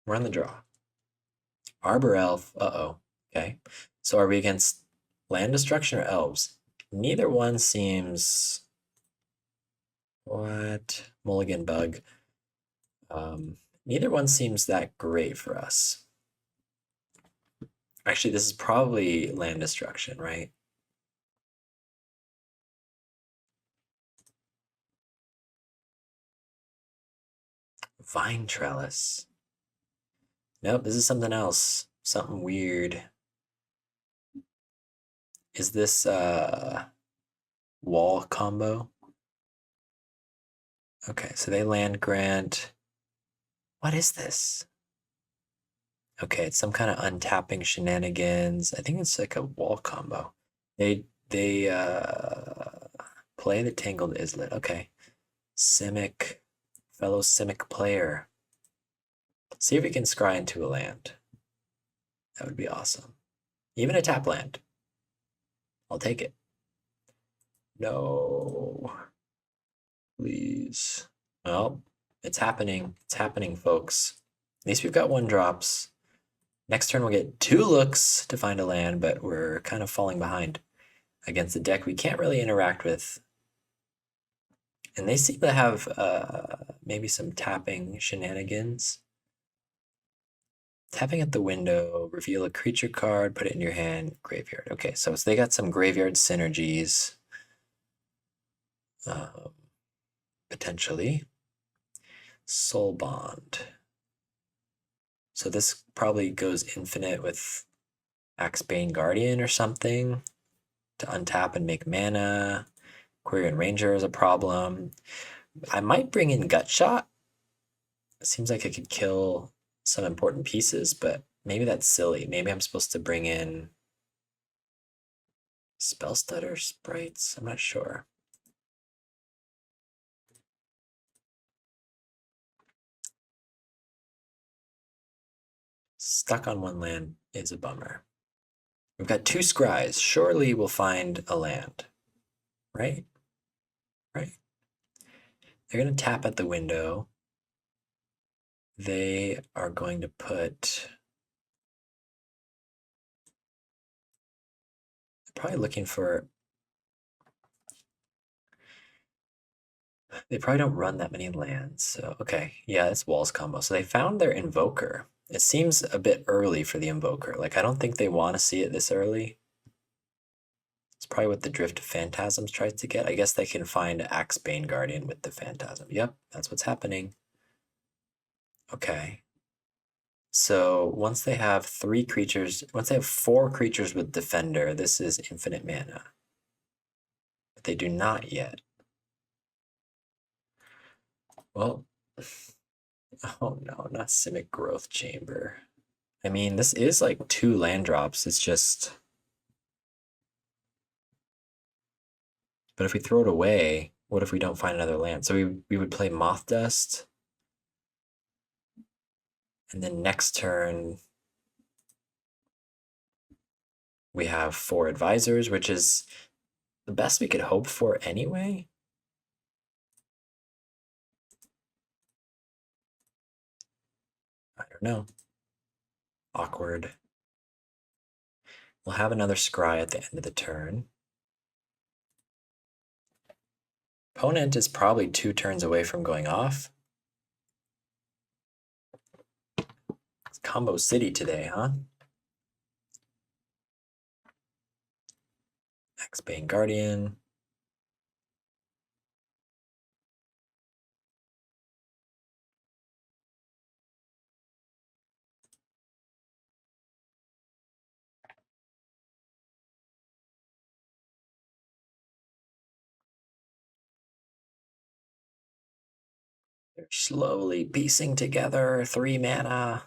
We're on the draw. Arbor Elf. Uh-oh. Okay. So are we against land destruction or elves? Neither one seems... What? Mulligan Bug. Neither one seems that great for us. Actually, this is probably land destruction, right? Vine Trellis. Nope, this is something else. Something weird. Is this wall combo? Okay, so they land grant. What is this? Okay, it's some kind of untapping shenanigans. I think it's like a wall combo. They play the Tangled Islet. Okay. Simic, fellow Simic player. See if we can scry into a land. That would be awesome. Even a tap land. I'll take it. No. Please. Well, it's happening. It's happening, folks. At least we've got 1-drops. Next turn we'll get 2 looks to find a land, but we're kind of falling behind against the deck we can't really interact with And they seem to have maybe some tapping shenanigans. Tapping at the window, reveal a creature card, put it in your hand, graveyard. Okay, so they got some graveyard synergies. Potentially. Soul Bond. So this probably goes infinite with Axebane Guardian or something to untap and make mana. Quirion Ranger is a problem. I might bring in Gut Shot. It seems like it could kill some important pieces, but maybe that's silly. Maybe I'm supposed to bring in Spell Stutter Sprites. I'm not sure. Stuck on one land is a bummer. We've got 2 scries. Surely we'll find a land, right? Right. They're going to tap at the window. They are going to put... They're probably looking for... They probably don't run that many lands. So, okay. Yeah, it's Walls combo. So they found their Invoker. It seems a bit early for the Invoker. Like, I don't think they want to see it this early. It's probably what the Drift of Phantasms tries to get. I guess they can find Axebane Guardian with the Phantasm. Yep, that's what's happening. Okay. So once they have 3 creatures, once they have 4 creatures with Defender, this is infinite mana. But they do not yet. Well, oh no, not Simic Growth Chamber. I mean, this is like 2 land drops. It's just... But if we throw it away, what if we don't find another land? So we would play Moth Dust. And then next turn, we have 4 advisors, which is the best we could hope for anyway. I don't know. Awkward. We'll have another scry at the end of the turn. Opponent is probably 2 turns away from going off. It's Combo City today, huh? Axebane Guardian. They're slowly piecing together 3 mana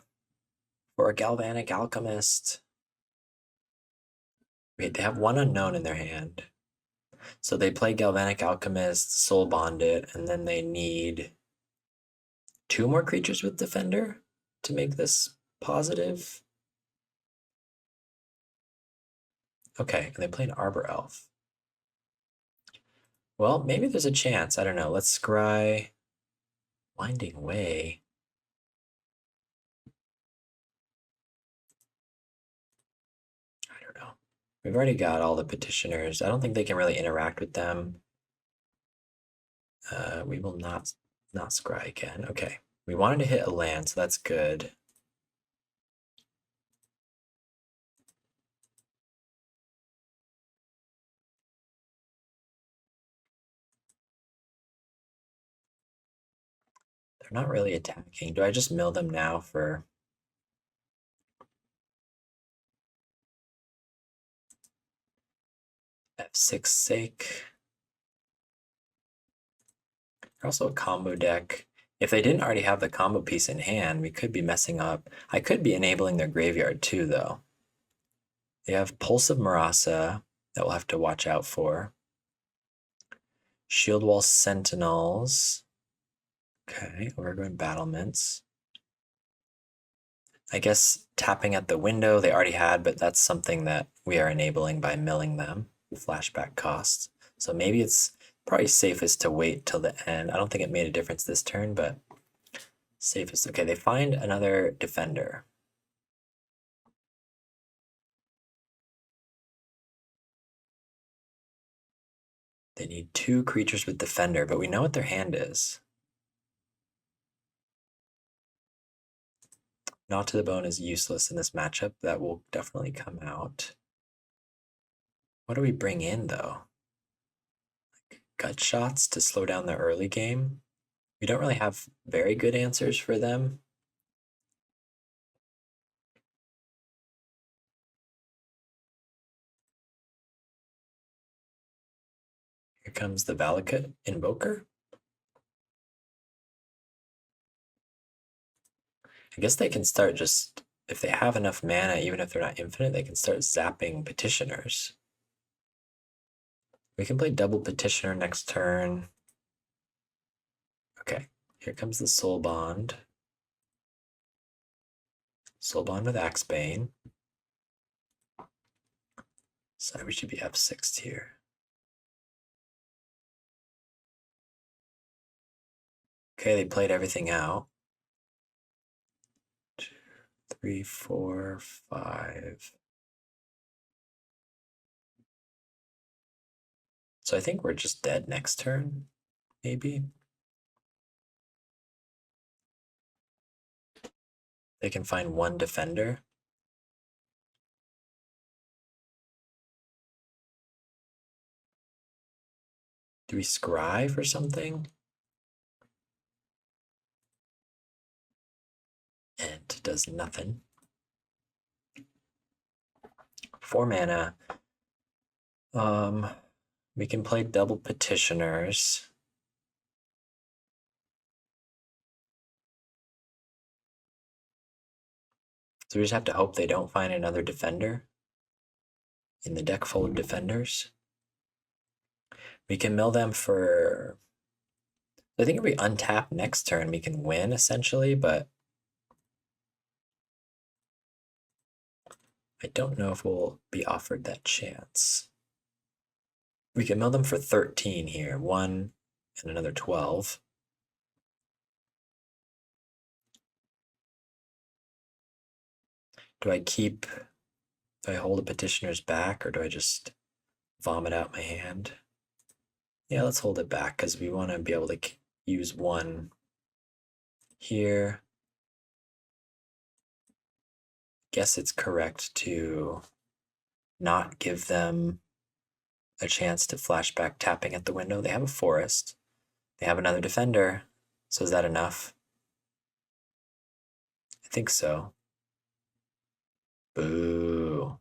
for a Galvanic Alchemist. Wait, they have 1 unknown in their hand. So they play Galvanic Alchemist, Soul Bond it, and then they need 2 more creatures with Defender to make this positive. Okay, and they play an Arbor Elf. Well, maybe there's a chance. I don't know. Let's scry Winding Way. I don't know. We've already got all the petitioners. I don't think they can really interact with them. We will not scry again. Okay. We wanted to hit a land, so that's good. They're not really attacking. Do I just mill them now for... F6 sake? They're also a combo deck. If they didn't already have the combo piece in hand, we could be messing up. I could be enabling their graveyard too, though. They have Pulse of Marasa that we'll have to watch out for. Shield Wall Sentinels. Okay, Overgrown Battlements. I guess tapping at the window they already had, but that's something that we are enabling by milling them. Flashback cost. So maybe it's probably safest to wait till the end. I don't think it made a difference this turn, but safest. Okay, they find another defender. They need 2 creatures with Defender, but we know what their hand is. Not to the Bone is useless in this matchup. That will definitely come out. What do we bring in, though? Like gut shots to slow down the early game? We don't really have very good answers for them. Here comes the Valakut Invoker. I guess they can start just, if they have enough mana, even if they're not infinite, they can start zapping Petitioners. We can play double Petitioner next turn. Okay, here comes the Soul Bond. Soul Bond with Axebane. So we should be F6 here. Okay, they played everything out. 2, 3, 4, 5. So I think we're just dead next turn, maybe. They can find 1 defender. Do we scry for something? And it does nothing. 4 mana. We can play double Petitioners. So we just have to hope they don't find another defender in the deck full of defenders. We can mill them for... I think if we untap next turn, we can win, essentially, but I don't know if we'll be offered that chance. We can mill them for 13 here. 1 and another 12. Do I hold the Petitioners back, or do I just vomit out my hand? Yeah, let's hold it back, because we want to be able to use 1 here. Guess it's correct to not give them a chance to flashback tapping at the window. They have a forest. They have another defender. So is that enough? I think so. Boo.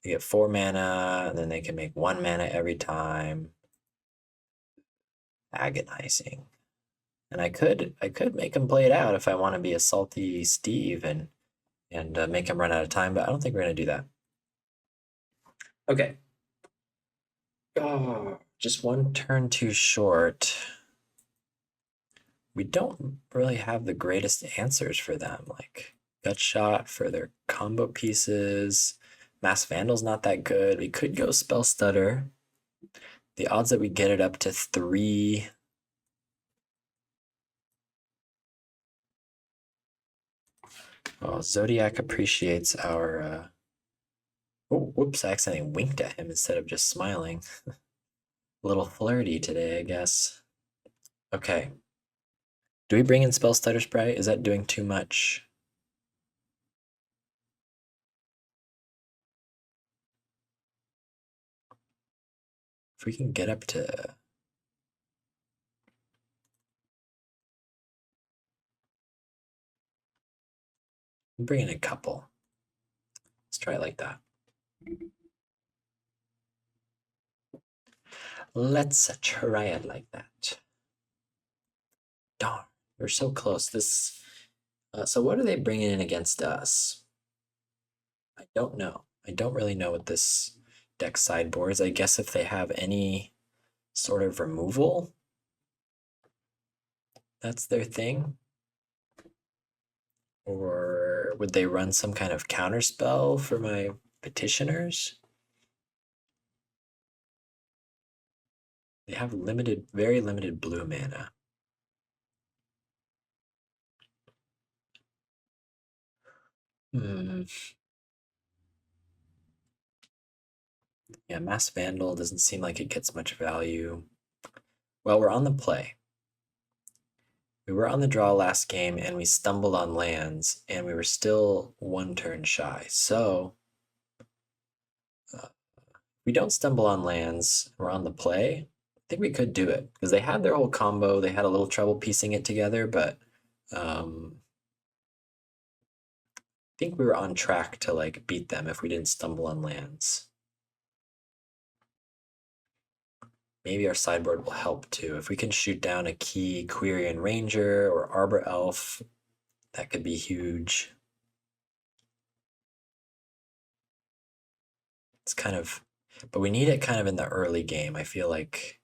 They get 4 mana, and then they can make 1 mana every time. Agonizing. And I could make him play it out if I want to be a salty Steve and make him run out of time, but I don't think we're going to do that. Okay. Oh, just 1 turn too short. We don't really have the greatest answers for them, like Gut Shot for their combo pieces. Mass Vandal's not that good. We could go Spell Stutter. The odds that we get it up to 3. Oh, Zodiac appreciates our... Oh, whoops, I accidentally winked at him instead of just smiling. A little flirty today, I guess. Okay. Do we bring in Spell Stutter Sprite? Is that doing too much? If we can get up to... bring in a couple. Let's try it like that. Let's try it like that. Darn, we're so close. So what are they bringing in against us? I don't know. I don't really know what this deck sideboards. I guess if they have any sort of removal, that's their thing. Or would they run some kind of counterspell for my Petitioners? They have very limited blue mana. Yeah, Mass Vandal doesn't seem like it gets much value. Well, we're on the play. We were on the draw last game and we stumbled on lands and we were still one turn shy. So we don't stumble on lands, we're on the play. I think we could do it because they had their whole combo. They had a little trouble piecing it together, but I think we were on track to like beat them if we didn't stumble on lands. Maybe our sideboard will help too. If we can shoot down a key Quirion Ranger or Arbor Elf, that could be huge. It's kind of, but we need it kind of in the early game. I feel like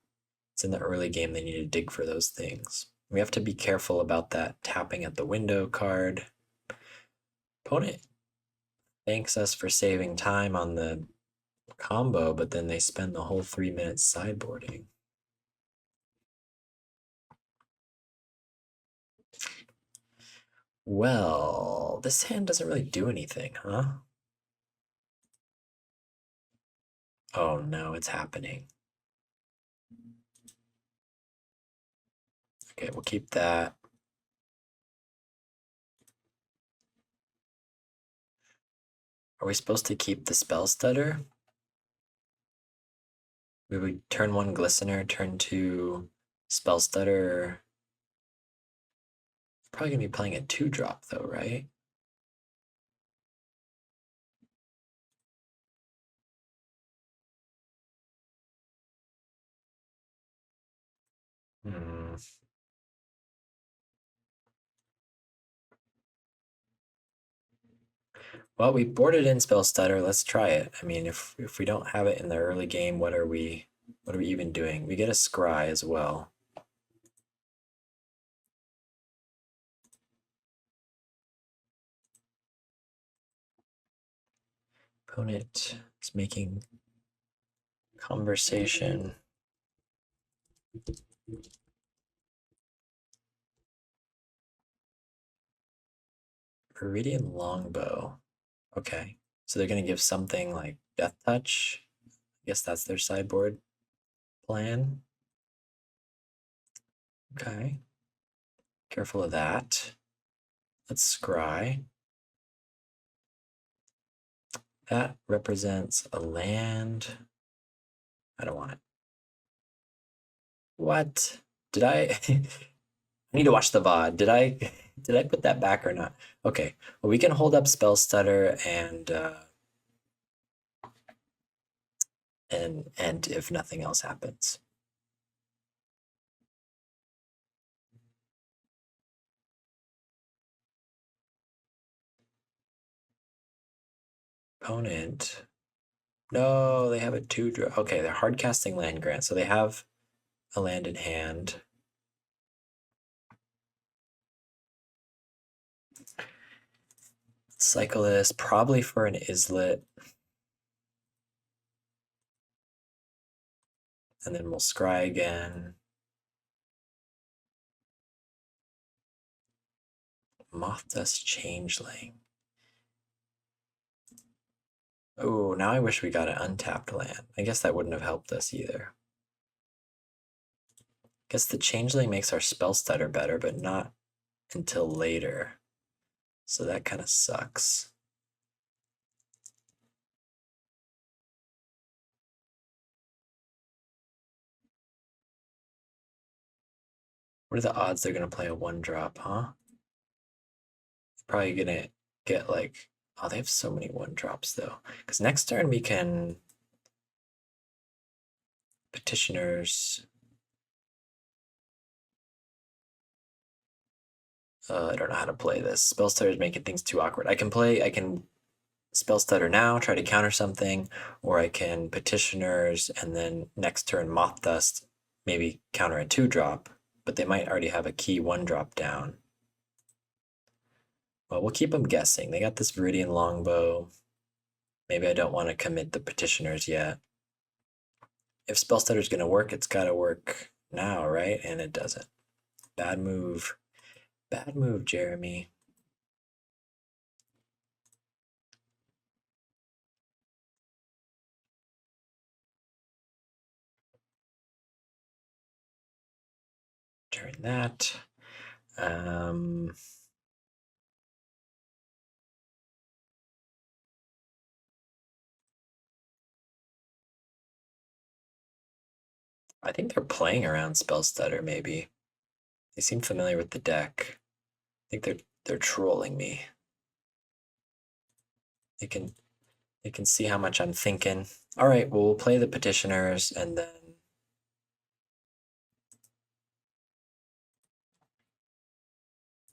it's in the early game they need to dig for those things. We have to be careful about that tapping at the window card. Opponent thanks us for saving time on the combo, but then they spend the whole 3 minutes sideboarding. Well, this hand doesn't really do anything, huh? Oh no, it's happening. Okay, we'll keep that. Are we supposed to keep the spell stutter? We would turn 1 Glistener, turn 2 spell stutter. Probably gonna be playing a 2-drop though, right? Hmm. Well, we boarded in spell stutter. Let's try it. I mean, if we don't have it in the early game, what are we even doing? We get a scry as well. Opponent is making conversation. Viridian Longbow. Okay, so they're gonna give something like Death Touch. I guess that's their sideboard plan. Okay, careful of that. Let's scry. That represents a land. I don't want it. What? Did I? I need to watch the VOD. Did I? Did I put that back or not? Okay. Well, we can hold up Spell Stutter and if nothing else happens. Opponent. No, they have a 2-drop. Okay, they're hard casting land grant, so they have a land in hand. Cyclist, probably for an Islet. And then we'll scry again. Moth Dust Changeling. Oh, now I wish we got an untapped land. I guess that wouldn't have helped us either. Guess the Changeling makes our spell stutter better, but not until later. So that kind of sucks. What are the odds they're going to play a 1-drop, huh? Probably going to get like... Oh, they have so many 1-drops though. Because next turn we can... Petitioners... I don't know how to play this. Spell stutter is making things too awkward. I can spell stutter now, try to counter something, or I can petitioners and then next turn moth dust, maybe counter a 2-drop, but they might already have a key 1-drop down. Well, we'll keep them guessing. They got this Viridian Longbow. Maybe I don't want to commit the petitioners yet. If spell stutter is going to work, it's got to work now, right? And it doesn't. Bad move. Bad move, Jeremy. Turn that. I think they're playing around Spell Stutter, maybe. They seem familiar with the deck. I think they're trolling me. They can see how much I'm thinking. All right, well, we'll play the Petitioners, and then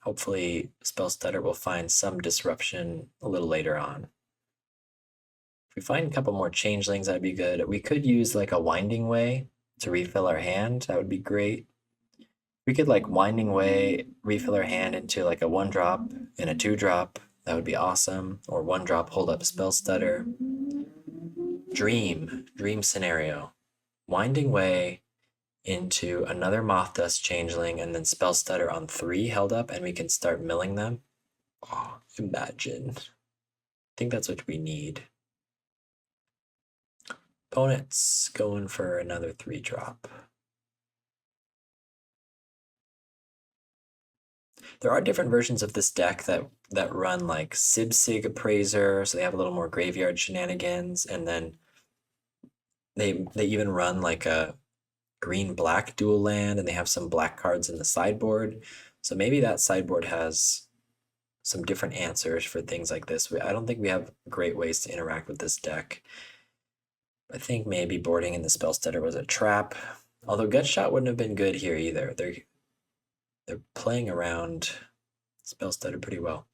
hopefully Spell Stutter will find some disruption a little later on. If we find a couple more changelings, that'd be good. We could use like a Winding Way to refill our hand. That would be great. We could like Winding Way, refill our hand into like a 1-drop and a 2-drop. That would be awesome. Or 1-drop, hold up Spell Stutter. Dream scenario. Winding Way into another Moth Dust Changeling and then Spell Stutter on 3 held up, and we can start milling them. Oh, imagine. I think that's what we need. Opponent's going for another 3-drop. There are different versions of this deck that run like Sib-Sig Appraiser, so they have a little more graveyard shenanigans, and then they even run like a green-black dual land, and they have some black cards in the sideboard. So maybe that sideboard has some different answers for things like this. I don't think we have great ways to interact with this deck. I think maybe boarding in the Spell Stutter was a trap. Although Gut Shot wouldn't have been good here either. They're playing around Spell Stutter pretty well.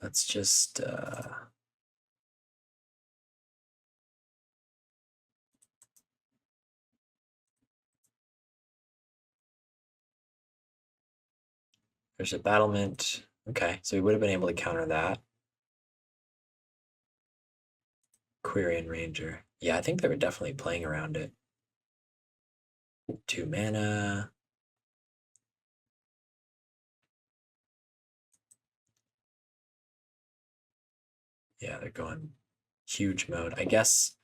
Let's just there's a battlement. Okay, so we would have been able to counter that. Quirion Ranger. Yeah, I think they were definitely playing around it. 2 mana. Yeah, they're going huge mode. I guess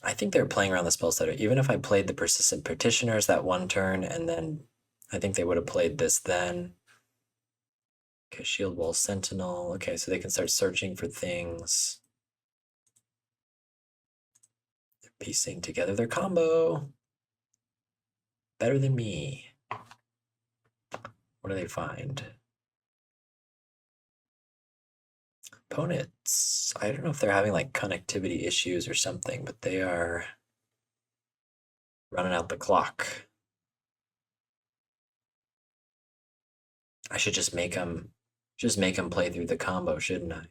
I think they're playing around the Spell Stutter. Even if I played the Persistent Petitioners that one turn, and then I think they would have played this then. Okay, Shield Wall Sentinel. Okay, so they can start searching for things. They're piecing together their combo. Better than me. What do they find? Opponents. I don't know if they're having like connectivity issues or something, but they are running out the clock. I should just make them play through the combo, shouldn't I?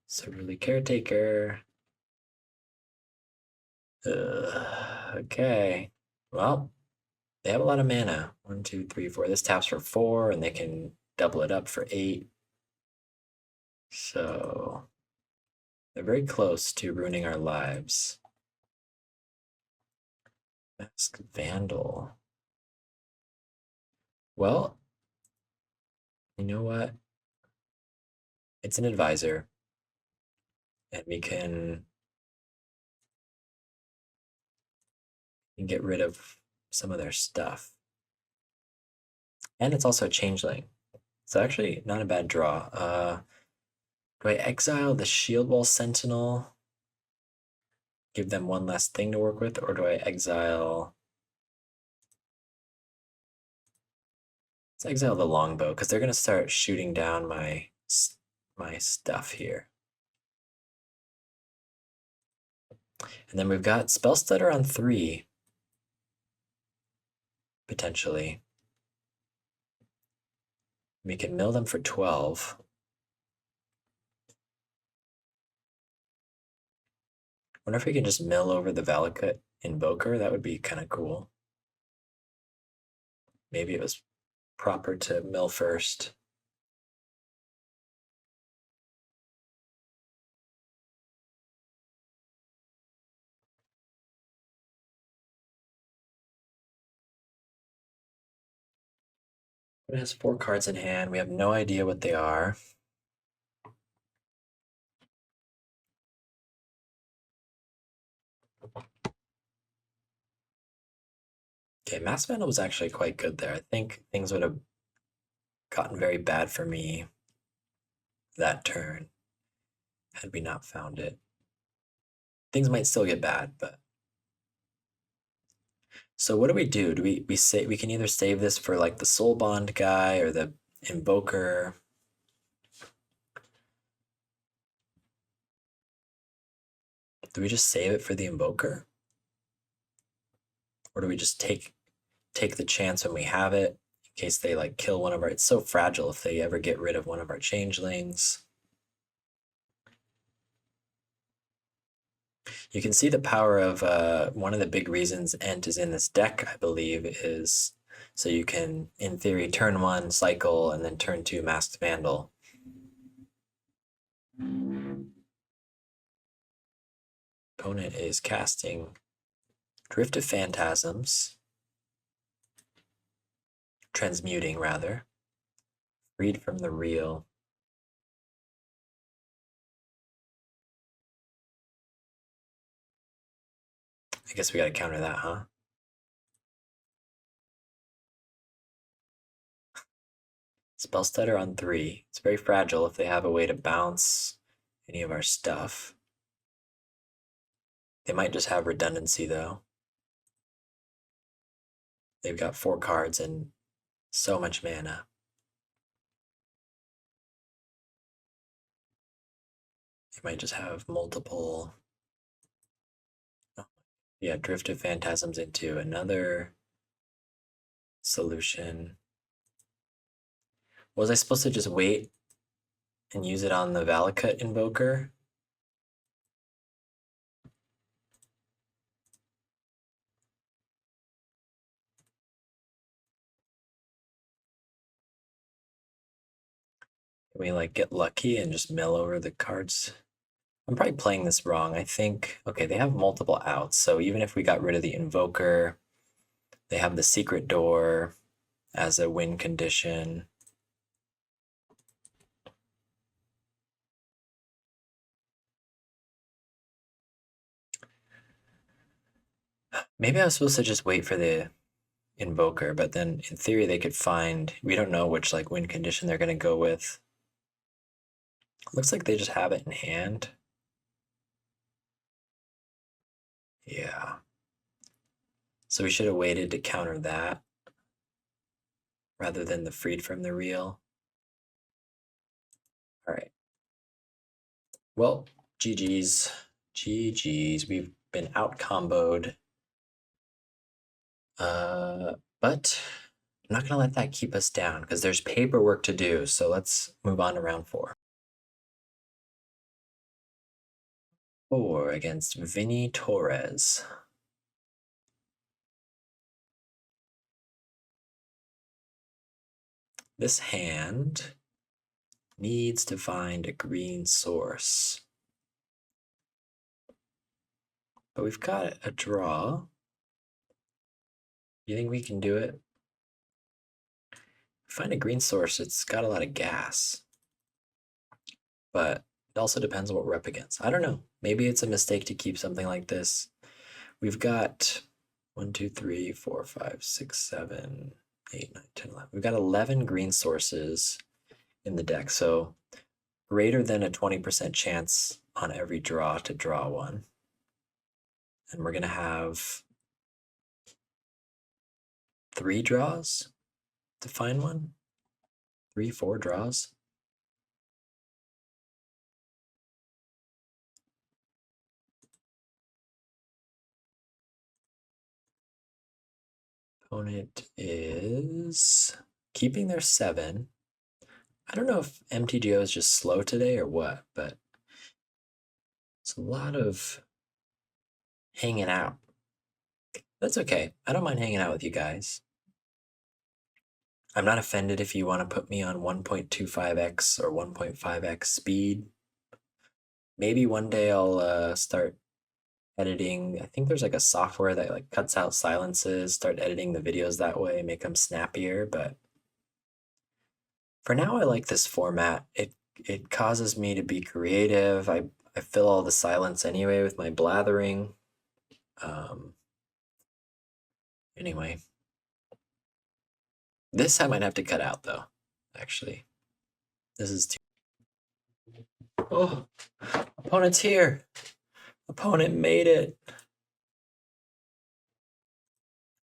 So really caretaker. Okay. Well, they have a lot of mana. 1, 2, 3, 4. This taps for 4, and they can double it up for 8. So they're very close to ruining our lives. Mask Vandal. Well, you know what? It's an advisor, and we can get rid of some of their stuff. And it's also a changeling. So actually not a bad draw. Do I exile the Shield Wall Sentinel? Give them one last thing to work with, or do I exile? Let's exile the Longbow, because they're going to start shooting down my stuff here. And then we've got Spell Stutter on 3, potentially. We can mill them for 12. Wonder if we can just mill over the Valakut Invoker. That would be kind of cool. Maybe it was proper to mill first. It has 4 cards in hand. We have no idea what they are. Okay, Mass Vandal was actually quite good there. I think things would have gotten very bad for me that turn had we not found it. Things might still get bad, but so what do we do? Do we say we can either save this for like the Soul Bond guy or the Invoker? Do we just save it for the Invoker? Or do we just take the chance when we have it in case they like kill one of our, it's so fragile if they ever get rid of one of our changelings. You can see the power of one of the big reasons Ent is in this deck, I believe, is so you can, in theory, turn 1 cycle and then turn 2 Masked Vandal. Opponent is casting Drift of Phantasms, transmuting rather, freed from the real. I guess we gotta counter that, huh? Spellstutter on 3. It's very fragile if they have a way to bounce any of our stuff. They might just have redundancy though. They've got 4 cards and so much mana. They might just have multiple. Oh, yeah, Drift of Phantasms into another solution. Was I supposed to just wait and use it on the Valakut Invoker? Can we like get lucky and just mill over the cards? I'm probably playing this wrong. I think, okay, they have multiple outs. So even if we got rid of the Invoker, they have the Secret Door as a win condition. Maybe I was supposed to just wait for the Invoker, but then in theory they could find, we don't know which like win condition they're gonna go with. Looks like they just have it in hand. Yeah. So we should have waited to counter that rather than the freed from the real. All right. Well, GG's. GG's. We've been out comboed. But I'm not gonna let that keep us down because there's paperwork to do. So let's move on to round 4. 4 against Vinny Torres. This hand needs to find a green source. But we've got a draw. You think we can do it? Find a green source, it's got a lot of gas. But it also depends on what we're up against. I don't know. Maybe it's a mistake to keep something like this. We've got 1, 2, 3, 4, 5, 6, 7, 8, 9, 10, 11. We've got 11 green sources in the deck. So greater than a 20% chance on every draw to draw one. And we're going to have 3 draws to find one. 3, 4 draws. Opponent is keeping their 7. I don't know if MTGO is just slow today or what, but it's a lot of hanging out. That's okay. I don't mind hanging out with you guys. I'm not offended if you want to put me on 1.25x or 1.5x speed. Maybe one day I'll start editing. I think there's like a software that like cuts out silences, start editing the videos that way, make them snappier, but For now, I like this format. It causes me to be creative. I fill all the silence anyway with my blathering. Anyway, this I might have to cut out though. Actually, this is too. Oh, opponent's here. Opponent made it.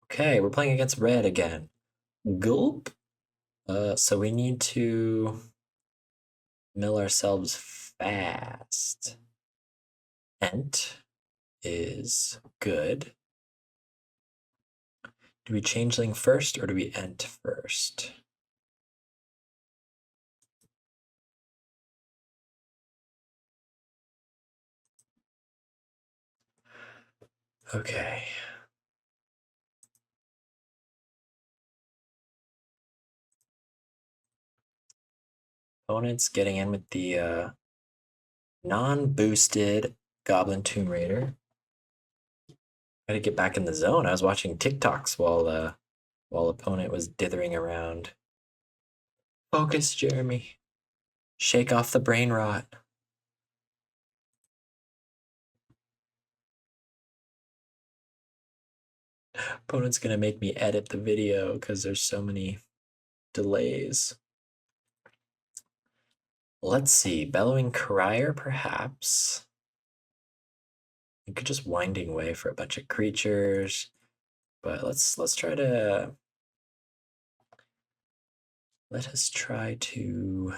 Okay, we're playing against red again. Gulp. So we need to mill ourselves fast. Ent is good. Do we changeling first or do we ent first? Okay. Opponent's getting in with the non-boosted Goblin Tomb Raider. Gotta get back in the zone. I was watching TikToks while opponent was dithering around. Focus, Jeremy. Shake off the brain rot. Opponent's gonna make me edit the video because there's so many delays. Let's see, Bellowing Crier, perhaps. You could just Winding Way for a bunch of creatures, but let's try to. Let us try to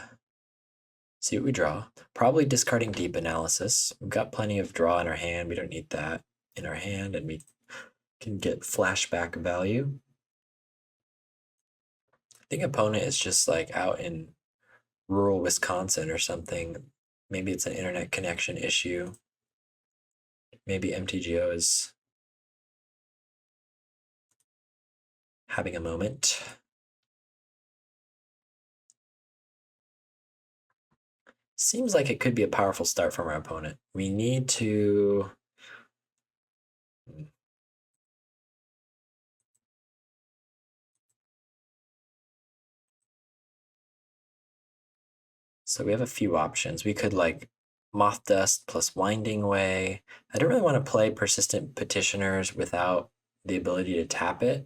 see what we draw. Probably discarding Deep Analysis. We've got plenty of draw in our hand. We don't need that in our hand, and we can get flashback value. I think opponent is just like out in rural Wisconsin or something. Maybe it's an internet connection issue. Maybe MTGO is having a moment. Seems like it could be a powerful start from our opponent. We need to. So we have a few options. We could like Moth Dust plus Winding Way. I don't really want to play Persistent Petitioners without the ability to tap it,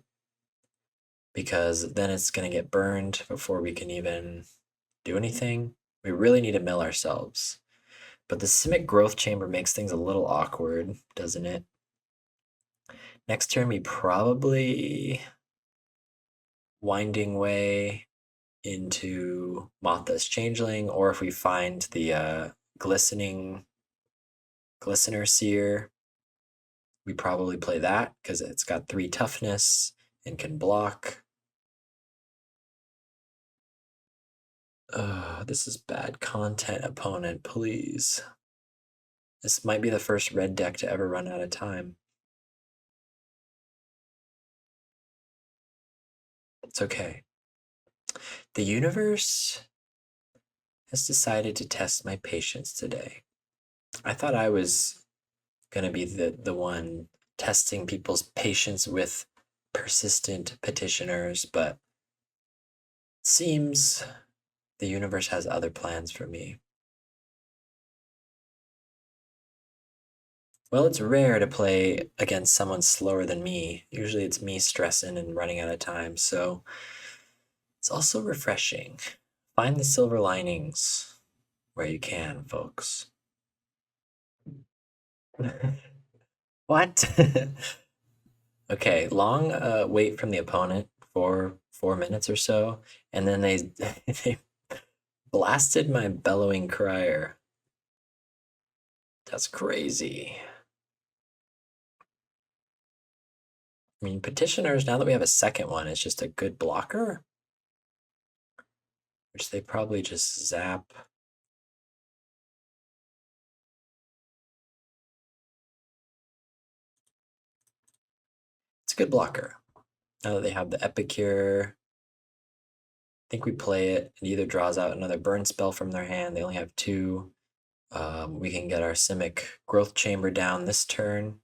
because then it's going to get burned before we can even do anything. We really need to mill ourselves. But the Simic Growth Chamber makes things a little awkward, doesn't it? Next turn, we probably Winding Way into Moth's Changeling, or if we find the Glistener Seer, we probably play that because it's got 3 toughness and can block. This is bad content, opponent, please. This might be the first red deck to ever run out of time. It's okay. The universe has decided to test my patience today. I thought I was going to be the one testing people's patience with persistent petitioners, but it seems the universe has other plans for me. Well, it's rare to play against someone slower than me. Usually it's me stressing and running out of time, so it's also refreshing. Find the silver linings where you can, folks. What? Okay, long wait from the opponent for 4 minutes or so, and then they they blasted my Bellowing Crier. That's crazy. I mean, Petitioners, now that we have a second one, is just a good blocker, which they probably just zap. It's a good blocker. Now that they have the Epicure, I think we play it. It either draws out another burn spell from their hand. They only have 2. We can get our Simic Growth Chamber down this turn.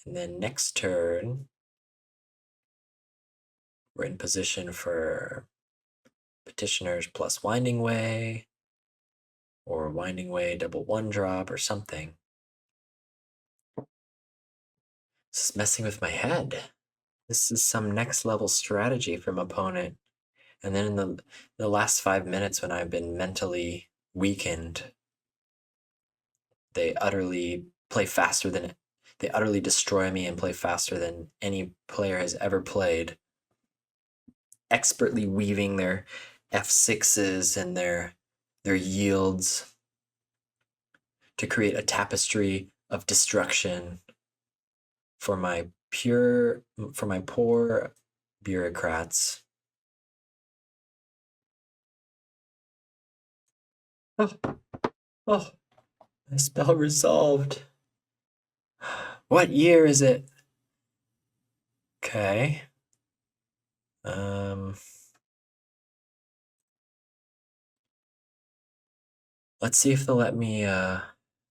And then next turn, we're in position for Petitioners plus Winding Way, or Winding Way double 1-drop or something. This is messing with my head. This is some next level strategy from opponent. And then in the last 5 minutes when I've been mentally weakened, they utterly destroy me and play faster than any player has ever played, expertly weaving their F6s and their yields to create a tapestry of destruction for my poor bureaucrats. Oh, oh, my spell resolved. What year is it? Okay. Let's see if they'll let me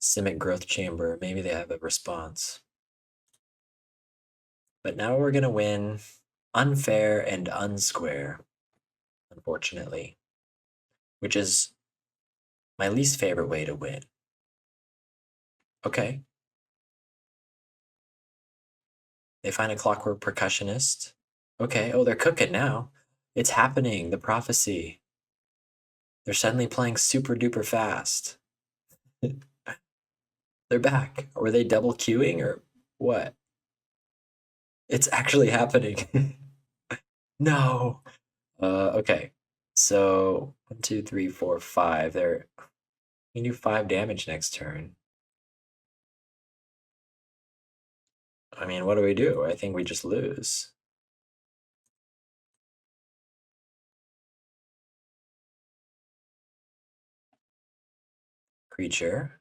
Simic Growth Chamber. Maybe they have a response. But now we're gonna win unfair and unsquare, unfortunately, which is my least favorite way to win. Okay. They find a Clockwork Percussionist. Okay, oh, they're cooking now. It's happening, the prophecy. They're suddenly playing super duper fast. They're back. Were they double queuing or what? It's actually happening. No. Okay. So 1, 2, 3, 4, 5. They're you do 5 damage next turn. I mean, what do we do? I think we just lose. Creature.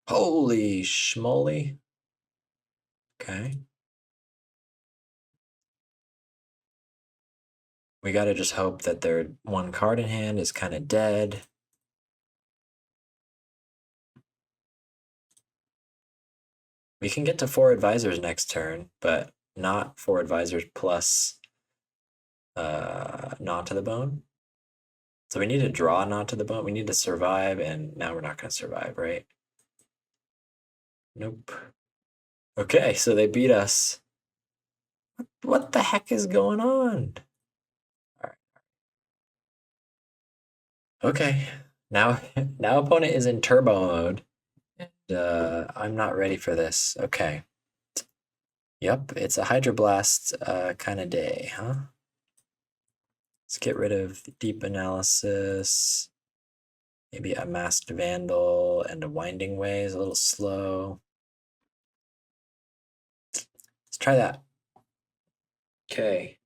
Holy schmoly. Okay. We gotta just hope that their one card in hand is kind of dead. We can get to 4 advisors next turn, but not 4 advisors plus Gnaw to the Bone. So we need to draw Gnaw to the Bone. We need to survive, and now we're not going to survive, right? Nope. Okay, so they beat us. What the heck is going on? All right. Okay, now opponent is in turbo mode. And, I'm not ready for this. Okay. Yep, it's a Hydroblast kind of day, huh? Let's get rid of Deep Analysis. Maybe a Masked Vandal and a Winding Way is a little slow. Let's try that. Okay.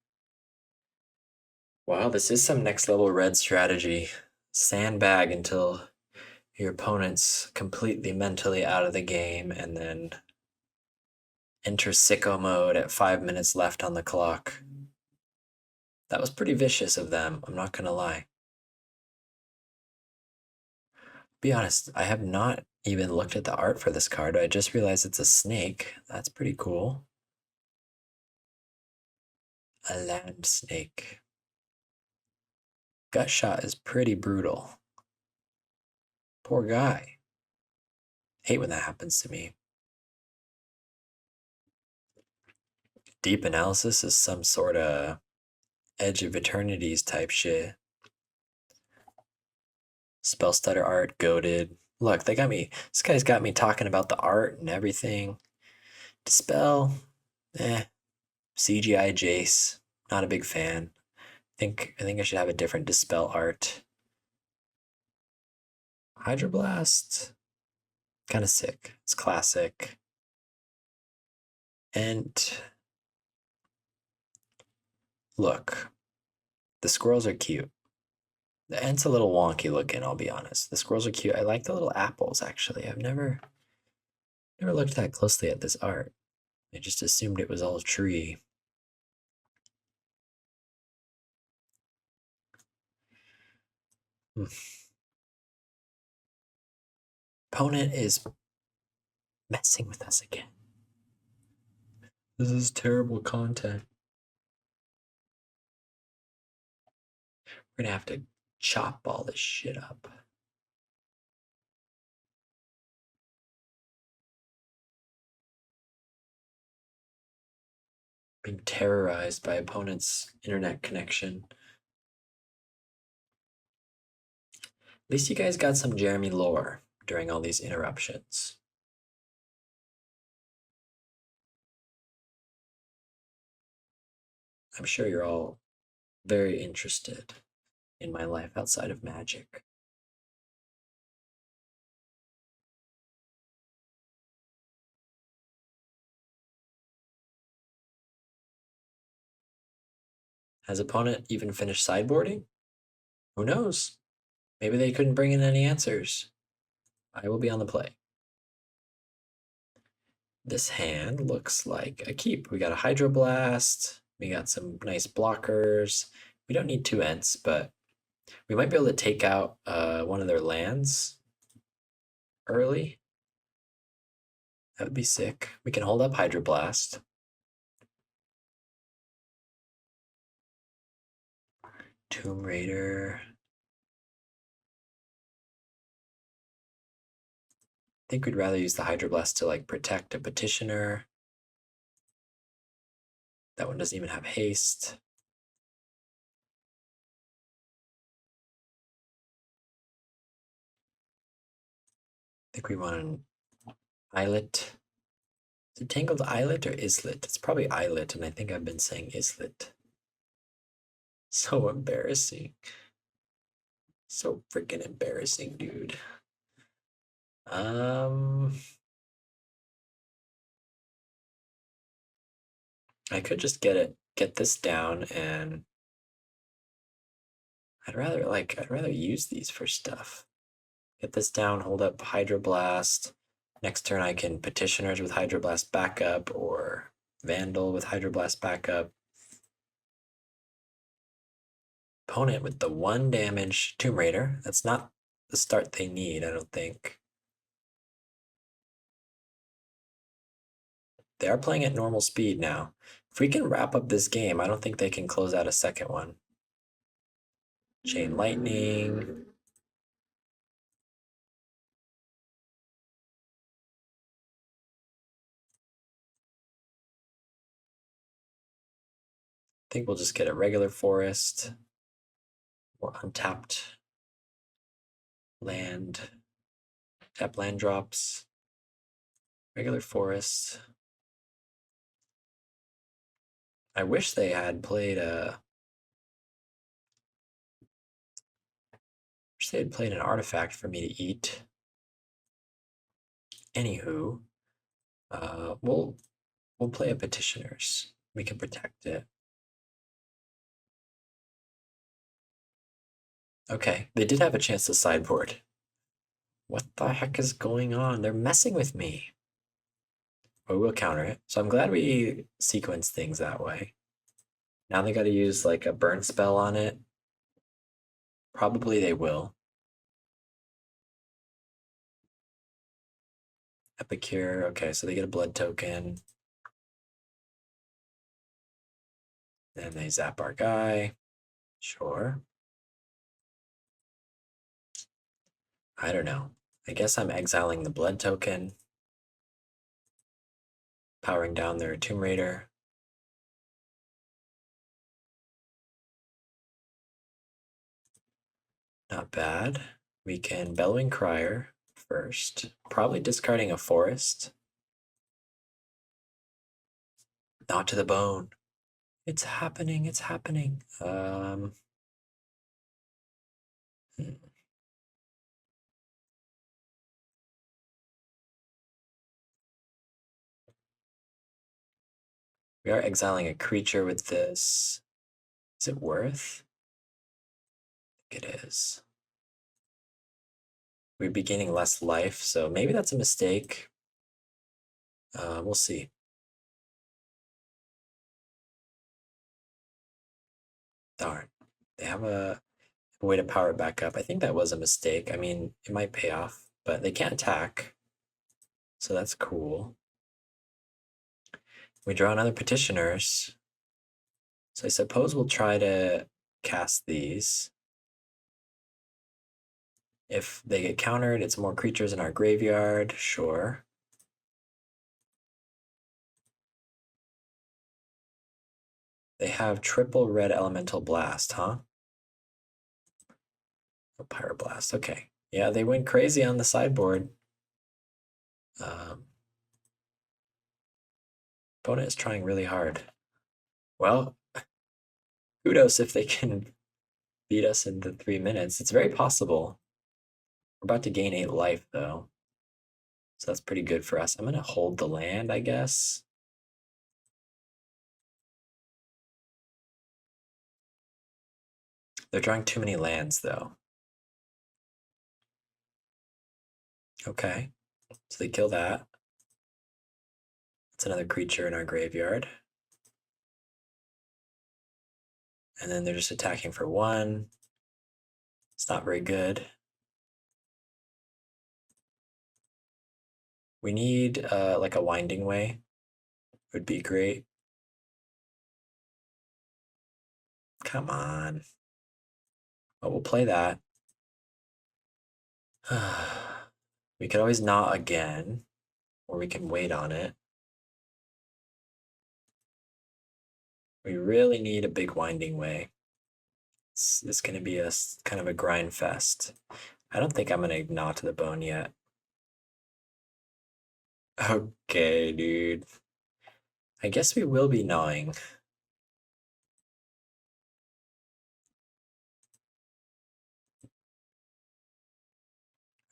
Wow, this is some next level red strategy. Sandbag until your opponent's completely mentally out of the game and then enter sicko mode at 5 minutes left on the clock. That was pretty vicious of them, I'm not gonna lie. Be honest, I have not even looked at the art for this card. I just realized it's a snake. That's pretty cool. A land snake. Gut shot is pretty brutal. Poor guy. Hate when that happens to me. Deep Analysis is some sort of Edge of Eternities type shit. Spell stutter art, goated. Look, they got me. This guy's got me talking about the art and everything. Dispel, CGI Jace, not a big fan. I think I should have a different Dispel art. Hydroblast, kind of sick. It's classic. And look, the squirrels are cute. The ant's a little wonky looking, I'll be honest. The squirrels are cute. I like the little apples, actually. I've never looked that closely at this art. I just assumed it was all tree. Opponent is messing with us again. This is terrible content. We're gonna have to chop all this shit up. Being terrorized by opponent's internet connection. At least you guys got some Jeremy lore during all these interruptions. I'm sure you're all very interested in my life outside of Magic. Has opponent even finished sideboarding? Who knows? Maybe they couldn't bring in any answers. I will be on the play. This hand looks like a keep. We got a Hydroblast. We got some nice blockers. We don't need 2 Ents, but we might be able to take out one of their lands early. That would be sick. We can hold up Hydroblast. Tomb Raider. I think we'd rather use the Hydroblast to like protect a Petitioner. That one doesn't even have haste. I think we want an Islet. Is it Tangled Islet or Islet? It's probably Islet, and I think I've been saying Islet. So embarrassing. So freaking embarrassing, dude. I could just get this down, and I'd rather use these for stuff. Get this down, hold up Hydroblast. Next turn I can Petitioners with Hydroblast backup or Vandal with Hydroblast backup. Opponent with the 1 damage Tomb Raider. That's not the start they need, I don't think. They are playing at normal speed now. If we can wrap up this game, I don't think they can close out a second one. Chain Lightning. I think we'll just get a regular forest or untapped land. Tap land drops. Regular forest. I wish they had played an artifact for me to eat. Anywho, we'll play a Petitioners. We can protect it. Okay, they did have a chance to sideboard. What the heck is going on? They're messing with me. But we'll counter it. So I'm glad we sequenced things that way. Now they got to use like a burn spell on it. Probably they will. Epicure. Okay, so they get a blood token. Then they zap our guy. Sure. I don't know. I guess I'm exiling the blood token. Powering down their Tomb Raider. Not bad. We can Bellowing Crier first. Probably discarding a forest. Not to the bone. It's happening, it's happening. We are exiling a creature with this. Is it worth? I think it is. We'd be gaining less life, so maybe that's a mistake. We'll see. Darn. They have a way to power it back up. I think that was a mistake. I mean, it might pay off, but they can't attack. So that's cool. We draw another Petitioners. So I suppose we'll try to cast these. If they get countered, it's more creatures in our graveyard. Sure. They have triple red elemental blast, huh? Oh, pyroblast. Okay. Yeah, they went crazy on the sideboard. Um, Opponent is trying really hard. Well, kudos if they can beat us in the 3 minutes. It's very possible. We're about to gain 8 life, though. So that's pretty good for us. I'm going to hold the land, I guess. They're drawing too many lands, though. Okay. So they kill that. It's another creature in our graveyard. And then they're just attacking for 1. It's not very good. We need like a winding way. Would be great. Come on. Well, we'll play that. We could always gnaw again, or we can wait on it. We really need a big winding way. It's going to be a kind of a grind fest. I don't think I'm going to gnaw to the bone yet. Okay, dude. I guess we will be gnawing.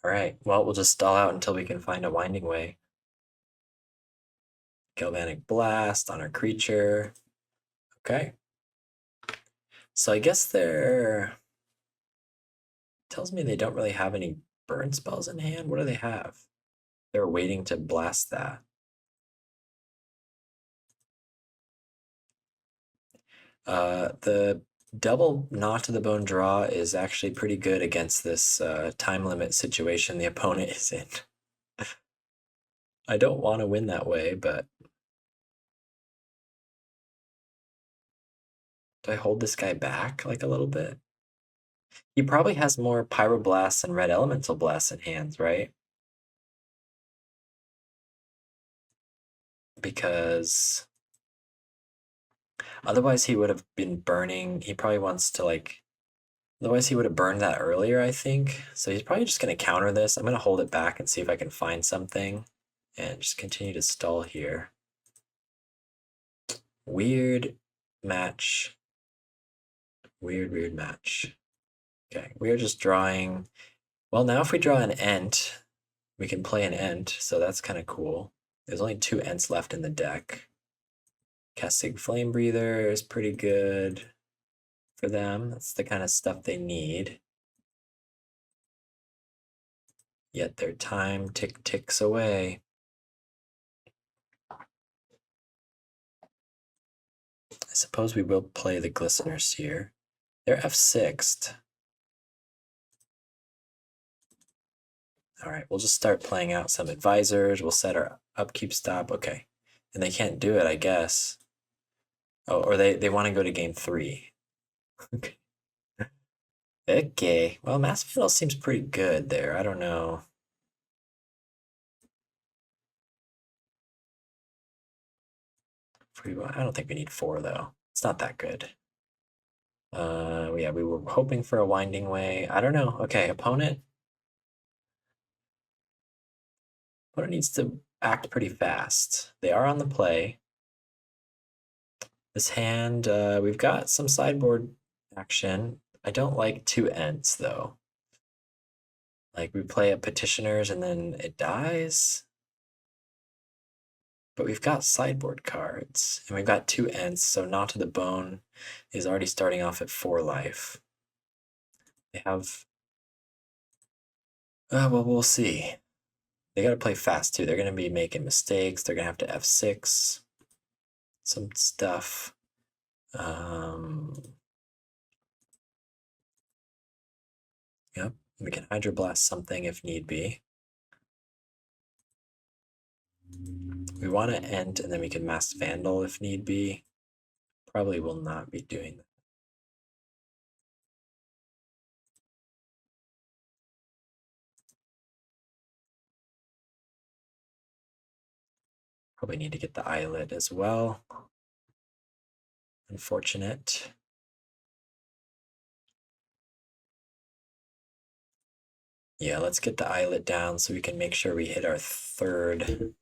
All right, well, we'll just stall out until we can find a winding way. Galvanic Blast on our creature. Okay. So I guess they're... Tells me they don't really have any burn spells in hand. What do they have? They're waiting to blast that. The double gnaw to the bone draw is actually pretty good against this time limit situation the opponent is in. I don't want to win that way, but do I hold this guy back like a little bit? He probably has more Pyroblasts and Red Elemental Blasts in hands, right? Because otherwise he would have been burning. He probably wants to like... Otherwise he would have burned that earlier, I think. So he's probably just going to counter this. I'm going to hold it back and see if I can find something. And just continue to stall here. Weird match. Weird match. Okay, we are just drawing... Well, now if we draw an Ent, we can play an Ent, so that's kind of cool. There's only 2 Ents left in the deck. Casting Flame Breather is pretty good for them. That's the kind of stuff they need. Yet their time ticks away. I suppose we will play the Glisteners here. They're F6'd. All right, we'll just start playing out some advisors. We'll set our upkeep stop. Okay. And they can't do it, I guess. Oh, or they want to go to game 3. Okay. Okay. Well, Mass Metal seems pretty good there. I don't know. I don't think we need 4, though. It's not that good. Yeah, we were hoping for a winding way. I don't know. Okay, opponent. Opponent needs to act pretty fast. They are on the play. This hand, we've got some sideboard action. I don't like 2 Ents, though. Like, we play a Petitioners and then it dies. But we've got sideboard cards, and we've got 2 Ents, so Gnaw to the Bone is already starting off at 4 life. They have... well, we'll see. They gotta play fast, too. They're gonna be making mistakes. They're gonna have to F6 some stuff. Yep, we can Hydroblast something if need be. We want to Ent, and then we can Masked Vandal if need be. Probably will not be doing that. Probably need to get the Islet as well. Unfortunate. Yeah, let's get the Islet down so we can make sure we hit our third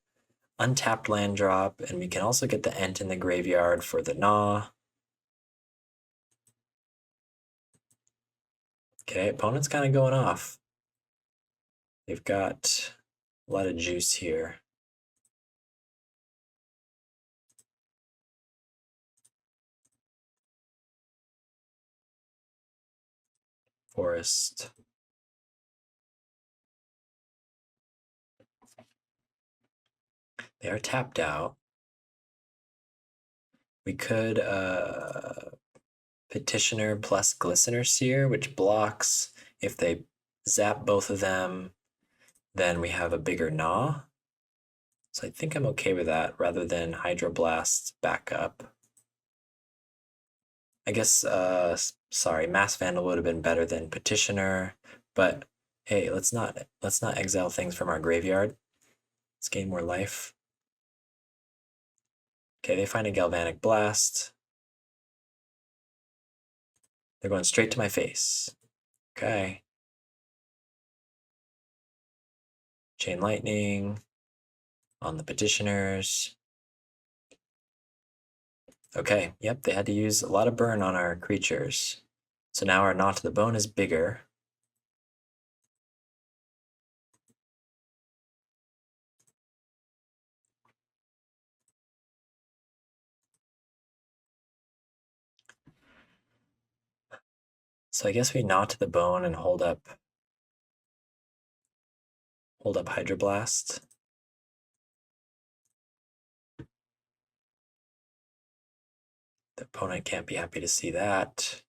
untapped land drop, and we can also get the Ent in the graveyard for the Gnaw. Okay, opponent's kind of going off. They've got a lot of juice here. Forest. They are tapped out. We could Petitioner plus Glistener Seer, which blocks. If they zap both of them, then we have a bigger Gnaw. So I think I'm okay with that rather than Hydroblast backup. I guess, sorry, Mass Vandal would have been better than Petitioner, but hey, let's not exile things from our graveyard. Let's gain more life. Okay, they find a Galvanic Blast. They're going straight to my face. Okay. Chain Lightning on the Petitioners. Okay, yep, they had to use a lot of burn on our creatures. So now our Gnaw to the Bone is bigger. So I guess we Gnaw to the Bone and hold up Hydroblast. The opponent can't be happy to see that.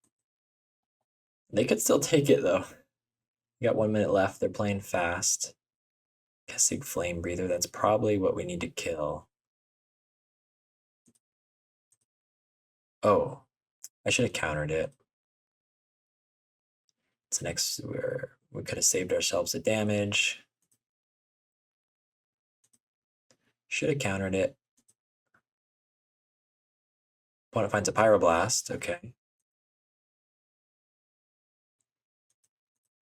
They could still take it though. We got 1 minute left. They're playing fast. Kessig Flame Breather, that's probably what we need to kill. Oh, I should have countered it. So next we could have saved ourselves the damage. Should have countered it. Opponent finds a Pyroblast, okay.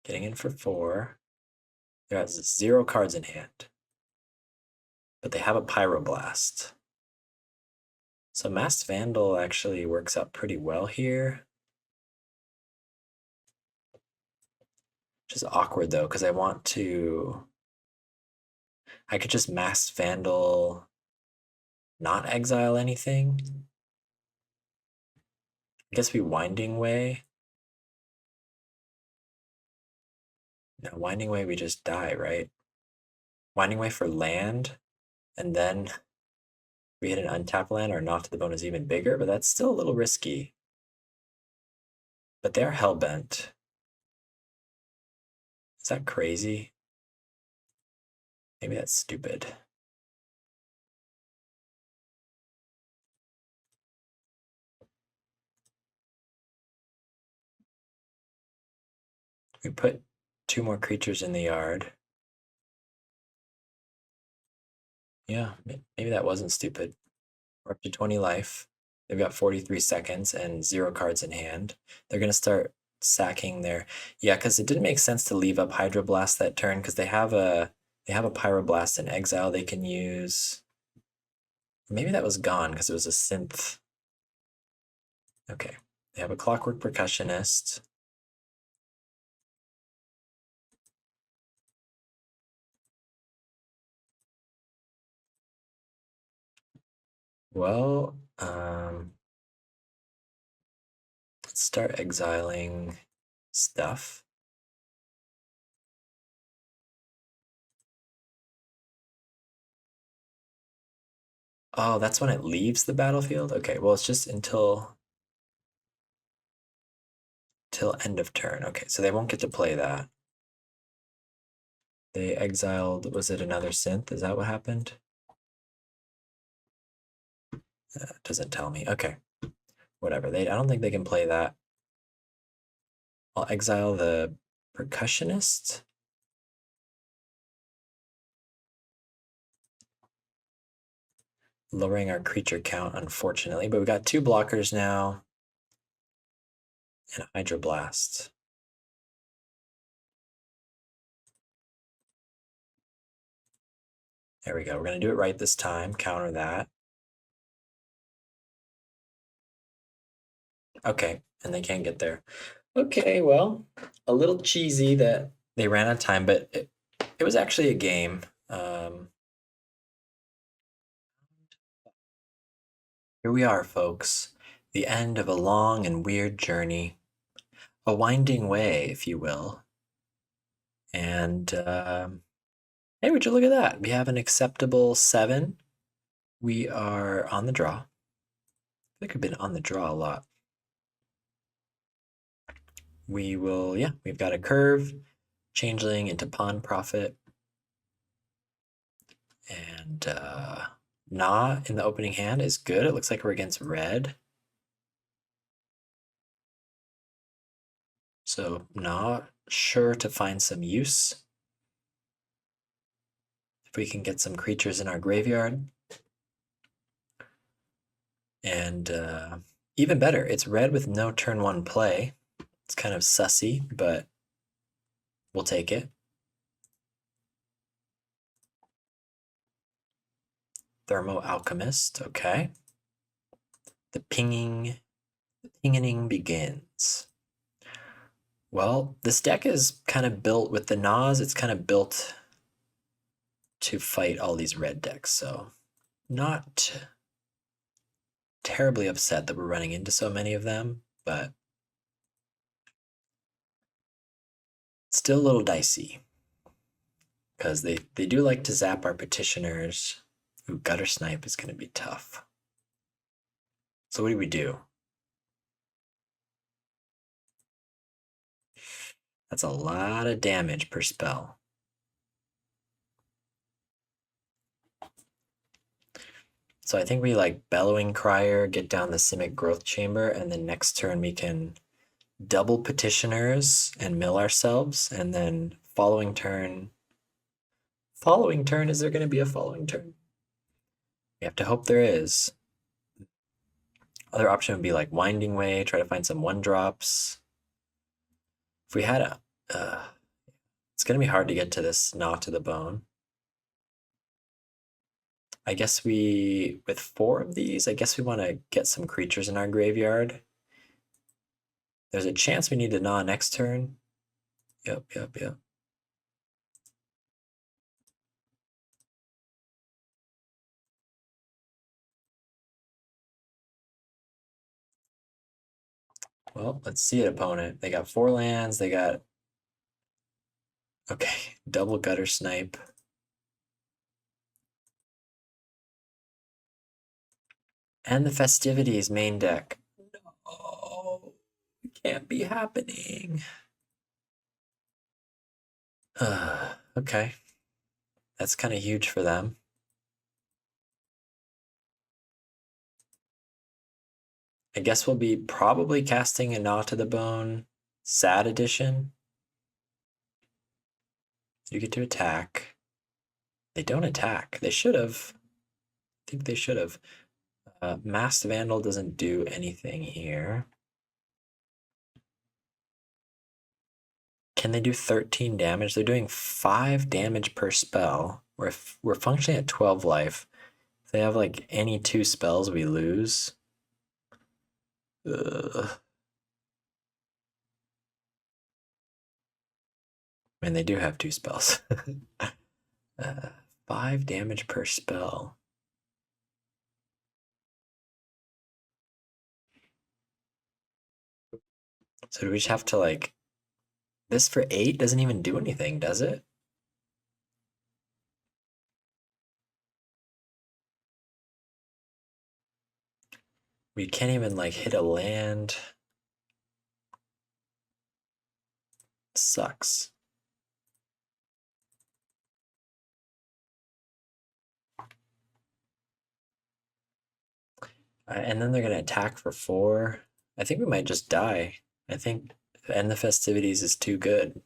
Getting in for 4. They're at 0 cards in hand. But they have a Pyroblast. So Masked Vandal actually works out pretty well here. Which is awkward though, because I want to... I could just Masked Vandal, not exile anything. I guess we Winding Way. No, Winding Way we just die, right? Winding Way for land, and then we hit an untapped land, our Gnaw to the Bone is even bigger, but that's still a little risky. But they're Hellbent. Is that crazy? Maybe that's stupid. We put 2 more creatures in the yard. Yeah, maybe that wasn't stupid. We're up to 20 life. They've got 43 seconds and 0 cards in hand. They're going to start sacking their... Yeah, because it didn't make sense to leave up Hydroblast that turn because they have a Pyroblast in exile they can use. Maybe that was gone because it was a synth. Okay, they have a Clockwork Percussionist. Well, let's start exiling stuff. Oh, that's when it leaves the battlefield? Okay, well, it's just until end of turn. Okay, so they won't get to play that. They exiled, was it another synth? Is that what happened? Doesn't tell me. Okay, whatever. I don't think they can play that. I'll exile the Percussionist. lowering our creature count, unfortunately, but we got 2 blockers now and Hydroblast. There we go. We're going to do it right this time. Counter that. Okay, and they can't get there. Okay, well, a little cheesy that they ran out of time, but it was actually a game. Here we are, folks. The end of a long and weird journey. A winding way, if you will. And hey, would you look at that? We have an acceptable 7. We are on the draw. I think I've been on the draw a lot. We will, yeah, we've got a curve, changeling into pawn profit, and Nah in the opening hand is good. It looks like we're against red. So Nah, sure to find some use. If we can get some creatures in our graveyard. And even better, it's red with no turn 1 play. It's kind of sussy, but we'll take it. Thermo Alchemist, okay. The pinging begins. Well, this deck is kind of built with the Nas, it's kind of built to fight all these red decks, so not terribly upset that we're running into so many of them, but still a little dicey. Because they do like to zap our petitioners. Ooh, Guttersnipe is going to be tough. So what do we do? That's a lot of damage per spell. So I think we like Bellowing Crier, get down the Simic Growth Chamber, and then next turn we can double Petitioners and mill ourselves, and then following turn, is there going to be a following turn? We have to hope there is. Other option would be like Winding Way, try to find some 1-drops. If we had a, it's going to be hard to get to this Gnaw to the Bone. I guess with 4 of these, I guess we want to get some creatures in our graveyard. There's a chance we need to Gnaw next turn. Yep. Well, let's see it, opponent. They got 4 lands, they got... Okay, double Guttersnipe. And the Festivities main deck. No, it can't be happening. Okay. That's kind of huge for them. I guess we'll be probably casting a Gnaw to the Bone Sad Edition. You get to attack. They don't attack. They should have. I think they should have. Masked Vandal doesn't do anything here. Can they do 13 damage? They're doing 5 damage per spell. We're functioning at 12 life. If they have like any 2 spells, we lose. Ugh. I mean, they do have 2 spells. 5 damage per spell. So do we just have to like... This for 8 doesn't even do anything, does it? We can't even like hit a land. Sucks. And then they're gonna attack for 4. I think we might just die. I think End the Festivities is too good.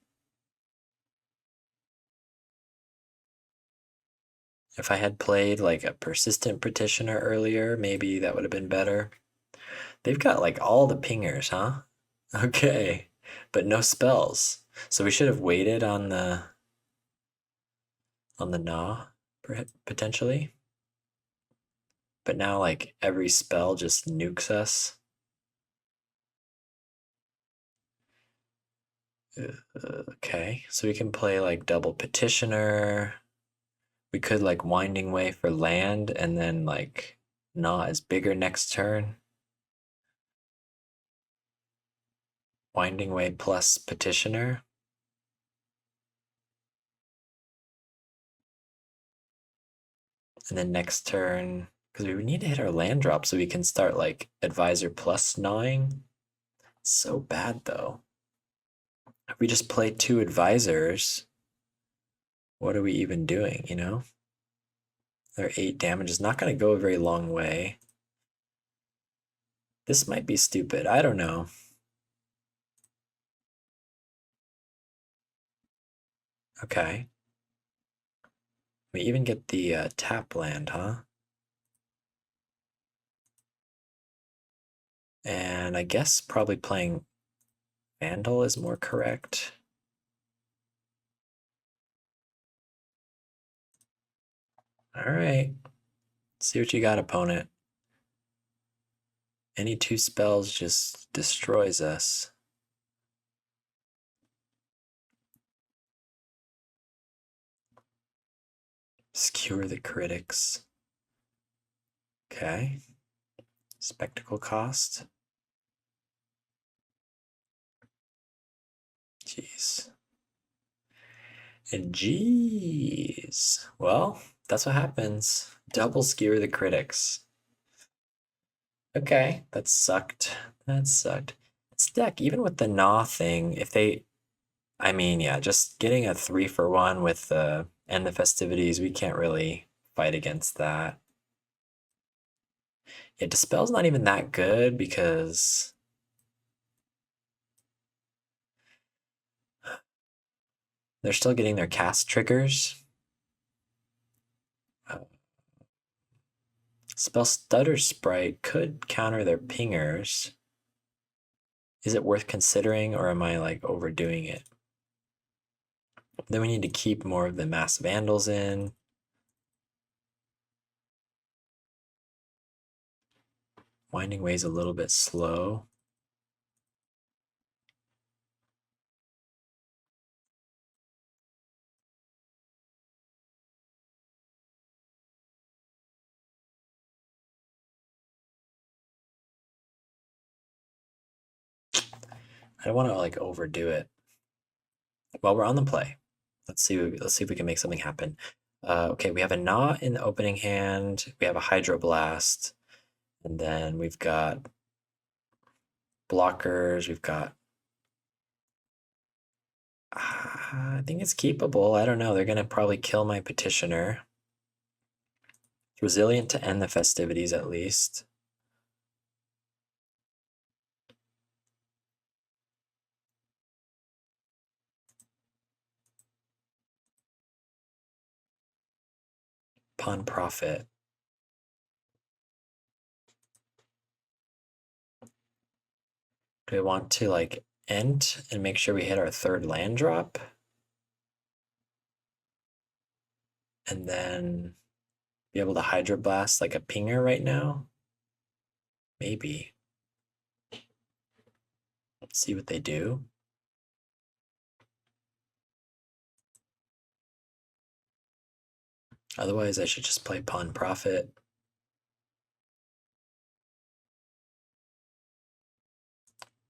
If I had played like a persistent petitioner earlier, maybe that would have been better. They've got like all the pingers, huh? Okay, but no spells. So we should have waited on the gnaw, potentially. But now like every spell just nukes us. Okay, so we can play like double petitioner. We could like winding way for land and then like gnaw is bigger next turn. Winding way plus petitioner. And then next turn, because we need to hit our land drop so we can start like advisor plus gnawing. It's so bad though. If we just play 2 advisors, what are we even doing, you know? Their 8 damage is not going to go a very long way. This might be stupid. I don't know. Okay. We even get the tap land, huh? And I guess probably playing Vandal is more correct. All right. See what you got, opponent. Any 2 spells just destroys us. Skewer the critics. Okay. Spectacle cost. Jeez. And jeez. Well, that's what happens. Double skewer the critics. Okay, that sucked. That sucked. This deck, even with the gnaw thing, if they, I mean, yeah, just getting a 3-for-1 with the end the festivities, we can't really fight against that. Yeah, Dispel's not even that good because they're still getting their cast triggers. Spell Stutter Sprite could counter their pingers. Is it worth considering or am I like overdoing it? Then we need to keep more of the Mass Vandals in. Winding Way's a little bit slow. I don't want to like overdo it. Well, we're on the play. Let's see if we can make something happen. Okay, we have a Gnaw in the opening hand. We have a Hydroblast. And then we've got blockers. We've got I think it's keepable. I don't know. They're going to probably kill my Petitioner. Resilient to end the festivities at least. Pawn Profit. Do I want to like end and make sure we hit our 3rd land drop? And then be able to Hydroblast like a pinger right now? Maybe. Let's see what they do. Otherwise, I should just play Pawn Profit.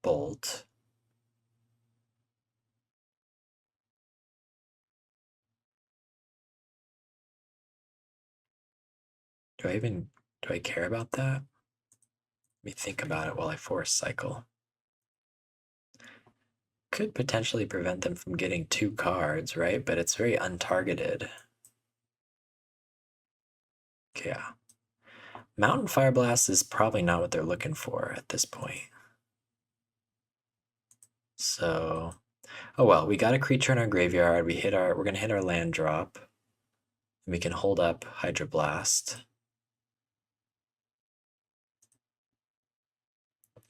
Bolt. Do I care about that? Let me think about it while I force cycle. Could potentially prevent them from getting 2 cards, right? But it's very untargeted. Okay, yeah. Mountain Fire Blast is probably not what they're looking for at this point. So, oh well, we got a creature in our graveyard. We're gonna hit our land drop. We can hold up Hydroblast.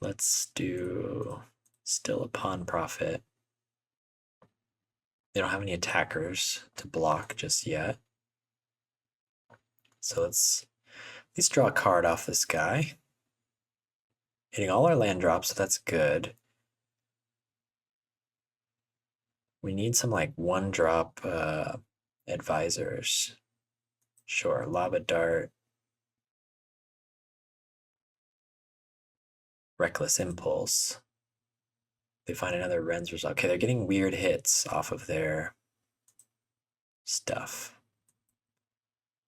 Let's do still a Pawn Profit. They don't have any attackers to block just yet. So let's at least draw a card off this guy. Hitting all our land drops, so that's good. We need some like 1-drop advisors. Sure, Lava Dart. Reckless Impulse. They find another Ren's result. Okay, they're getting weird hits off of their stuff.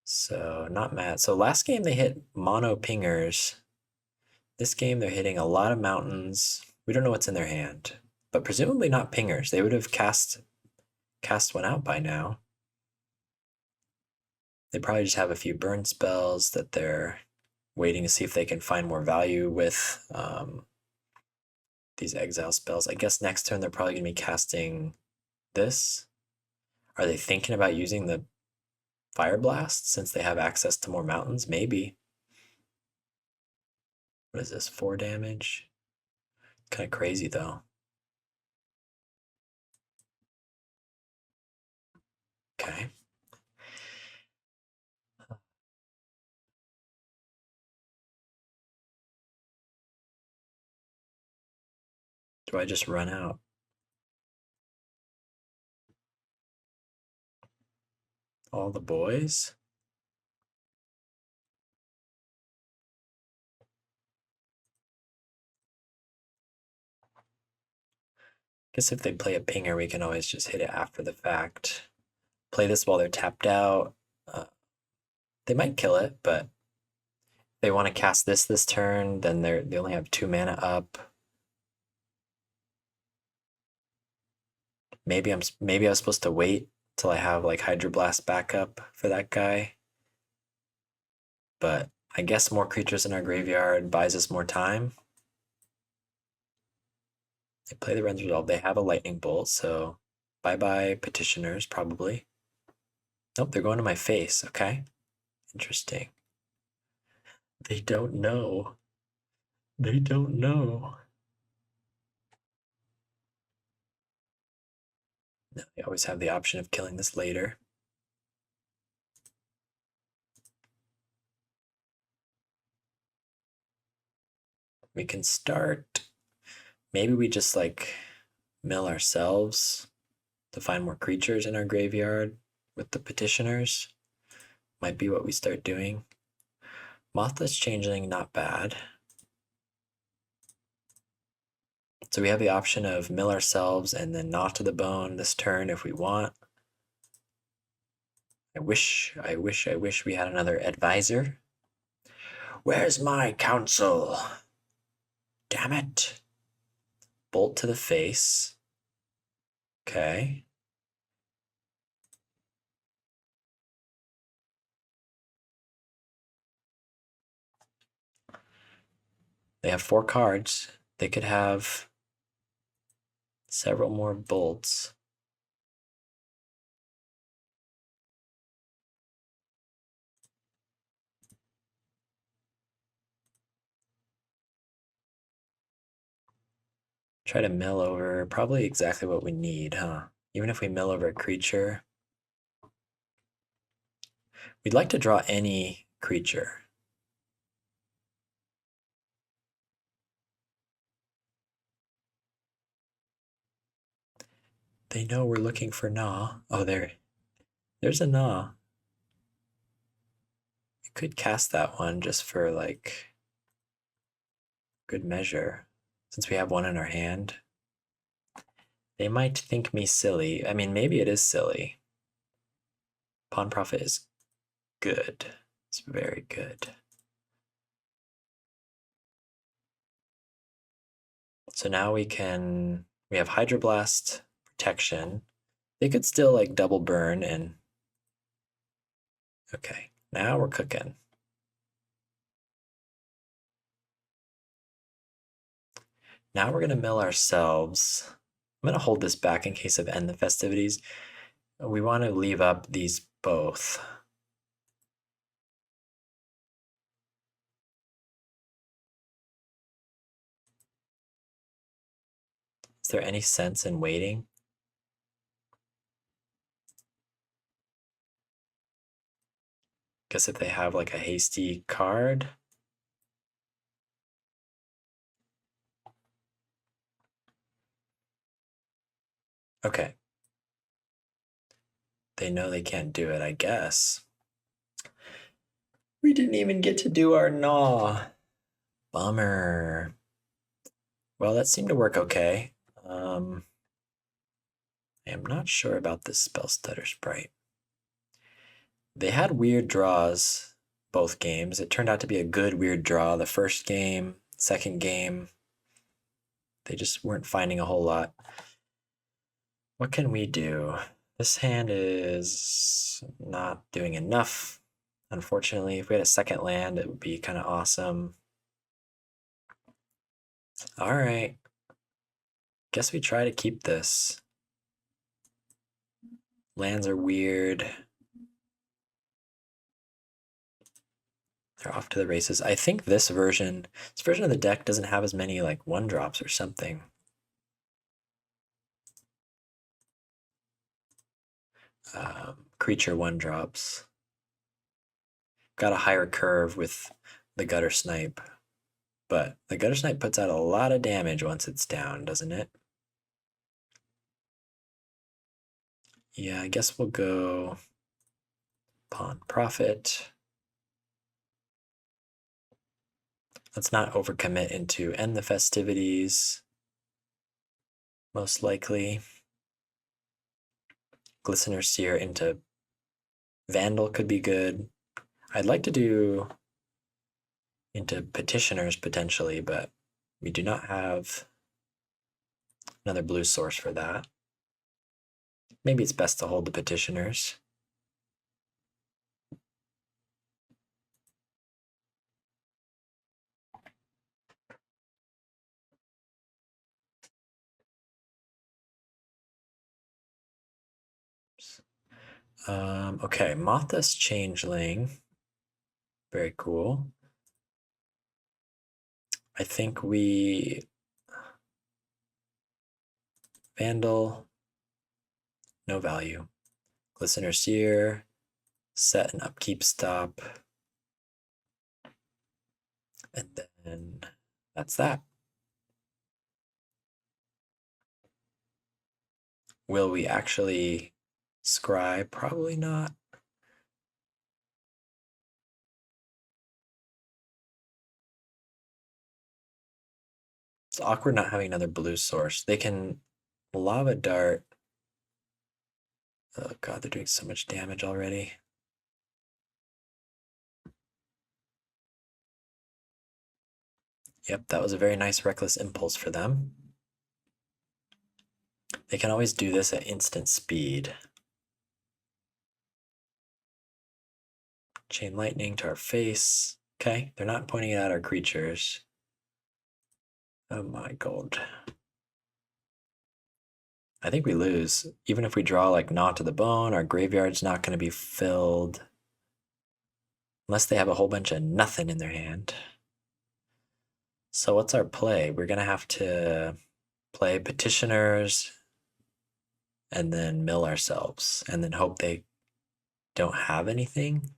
So, not mad. So, last game they hit mono pingers. This game they're hitting a lot of mountains. We don't know what's in their hand, but presumably not pingers. They would have cast one out by now. They probably just have a few burn spells that they're waiting to see if they can find more value with these exile spells. I guess next turn they're probably going to be casting this. Are they thinking about using the Fire Blast since they have access to more mountains? Maybe. What is this? 4 damage? Kind of crazy though. Okay. Do I just run out? All the boys? Guess if they play a pinger, we can always just hit it after the fact. Play this while they're tapped out. They might kill it, but if they want to cast this turn, then they only have 2 mana up. Maybe I was supposed to wait till I have like Hydroblast backup for that guy. But I guess more creatures in our graveyard buys us more time. They play the Ren's Resolve. They have a Lightning Bolt, so bye-bye Petitioners, probably. Nope, they're going to my face, okay. Interesting. They don't know. They don't know. No, they always have the option of killing this later. We can start. Maybe we just like mill ourselves to find more creatures in our graveyard with the Petitioners. Might be what we start doing. Mothless Changeling, not bad. So we have the option of mill ourselves and then Gnaw to the Bone this turn if we want. I wish we had another advisor. Where's my counsel? Damn it. Bolt to the face. Okay. They have 4 cards. They could have several more bolts. Try to mill over, probably exactly what we need, huh? Even if we mill over a creature. We'd like to draw any creature. They know we're looking for Gnaw. Oh, there's a Gnaw. I could cast that one just for like good measure, since we have one in our hand. They might think me silly. I mean, maybe it is silly. Pawn Profit is good. It's very good. So now we have Hydroblast protection. They could still like double burn and, okay, now we're cooking. Now we're gonna mill ourselves. I'm gonna hold this back in case of end the festivities. We want to leave up these both. Is there any sense in waiting? Guess if they have like a hasty card. Okay. They know they can't do it, I guess. We didn't even get to do our gnaw. Bummer. Well, that seemed to work okay. I am not sure about this Spell Stutter Sprite. They had weird draws both games. It turned out to be a good weird draw. The first game, second game, they just weren't finding a whole lot. What can we do? This hand is not doing enough. Unfortunately, if we had a second land, it would be kind of awesome. All right. Guess we try to keep this. Lands are weird. They're off to the races. I think this version of the deck doesn't have as many like 1-drops or something. Creature 1-drops. Got a higher curve with the Guttersnipe, but the Guttersnipe puts out a lot of damage once it's down, doesn't it? Yeah, I guess we'll go Pawn Profit. Let's not overcommit into End the Festivities. Most likely. Glistener Seer into Vandal could be good. I'd like to do into Petitioners potentially, but we do not have another blue source for that. Maybe it's best to hold the Petitioners. Okay, Mothas Changeling. Very cool. I think we Vandal, no value. Glistener Seer, set an upkeep stop. And then that's that. Will we actually scry? Probably not. It's awkward not having another blue source. They can Lava Dart. Oh god, they're doing so much damage already. Yep, that was a very nice Reckless Impulse for them. They can always do this at instant speed. Chain Lightning to our face. Okay, they're not pointing it at our creatures. Oh my god. I think we lose. Even if we draw like Gnaw to the Bone, our graveyard's not going to be filled. Unless they have a whole bunch of nothing in their hand. So what's our play? We're going to have to play Petitioners and then mill ourselves and then hope they don't have anything.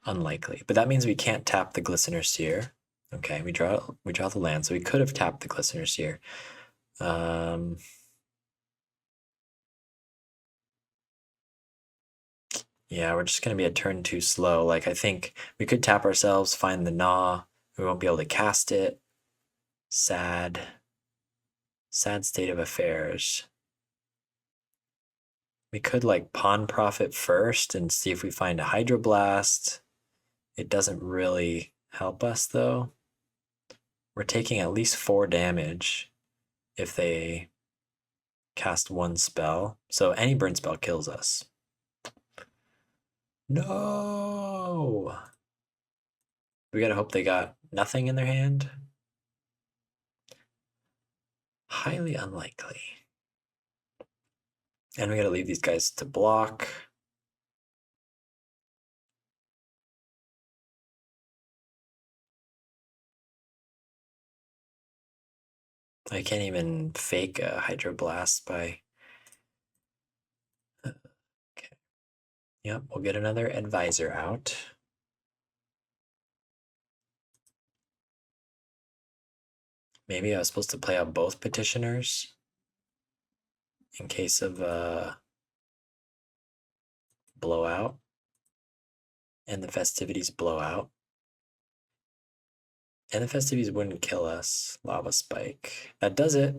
Unlikely. But that means we can't tap the Glistener Seer. Okay, we draw the land, so we could have tapped the Glistener Seer. Yeah, we're just gonna be a turn too slow. Like I think we could tap ourselves, find the Gnaw. We won't be able to cast it. Sad. Sad state of affairs. We could like Pawn Profit first and see if we find a Hydroblast. It doesn't really help us though. We're taking at least 4 damage if they cast 1 spell. So any burn spell kills us. No! We gotta hope they got nothing in their hand. Highly unlikely. And we gotta leave these guys to block. I can't even fake a Hydroblast by... Okay. Yep, we'll get another Advisor out. Maybe I was supposed to play out both Petitioners in case of blowout. And the festivities blowout. And the festivities wouldn't kill us. Lava Spike. That does it.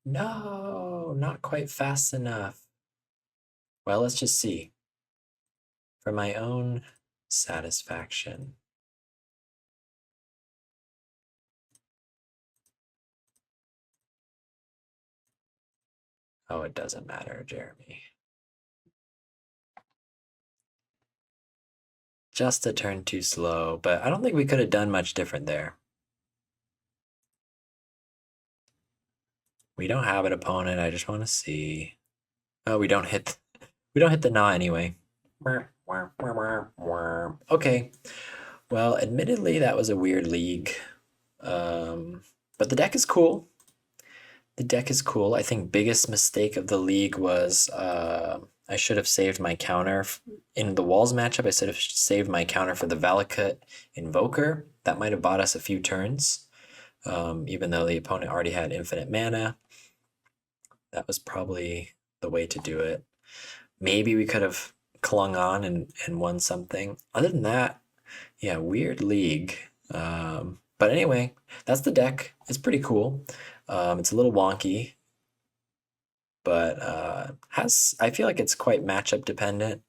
No, not quite fast enough. Well, let's just see. For my own satisfaction. Oh, it doesn't matter, Jeremy. Just a turn too slow, but I don't think we could have done much different there. We don't have an opponent. I just want to see. Oh, we don't hit the gnaw anyway. Okay. Well, admittedly, that was a weird league. But the deck is cool. The deck is cool. I think biggest mistake of the league was I should have saved my counter in the Walls matchup. I should have saved my counter for the Valakut Invoker. That might have bought us a few turns, even though the opponent already had infinite mana. That was probably the way to do it. Maybe we could have clung on and won something. Other than that, yeah, weird league. But anyway, that's the deck. It's pretty cool. It's a little wonky, but I feel like it's quite matchup dependent.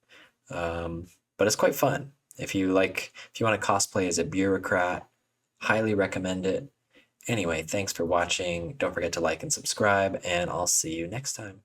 But it's quite fun. If you want to cosplay as a bureaucrat, highly recommend it. Anyway, thanks for watching. Don't forget to like and subscribe, and I'll see you next time.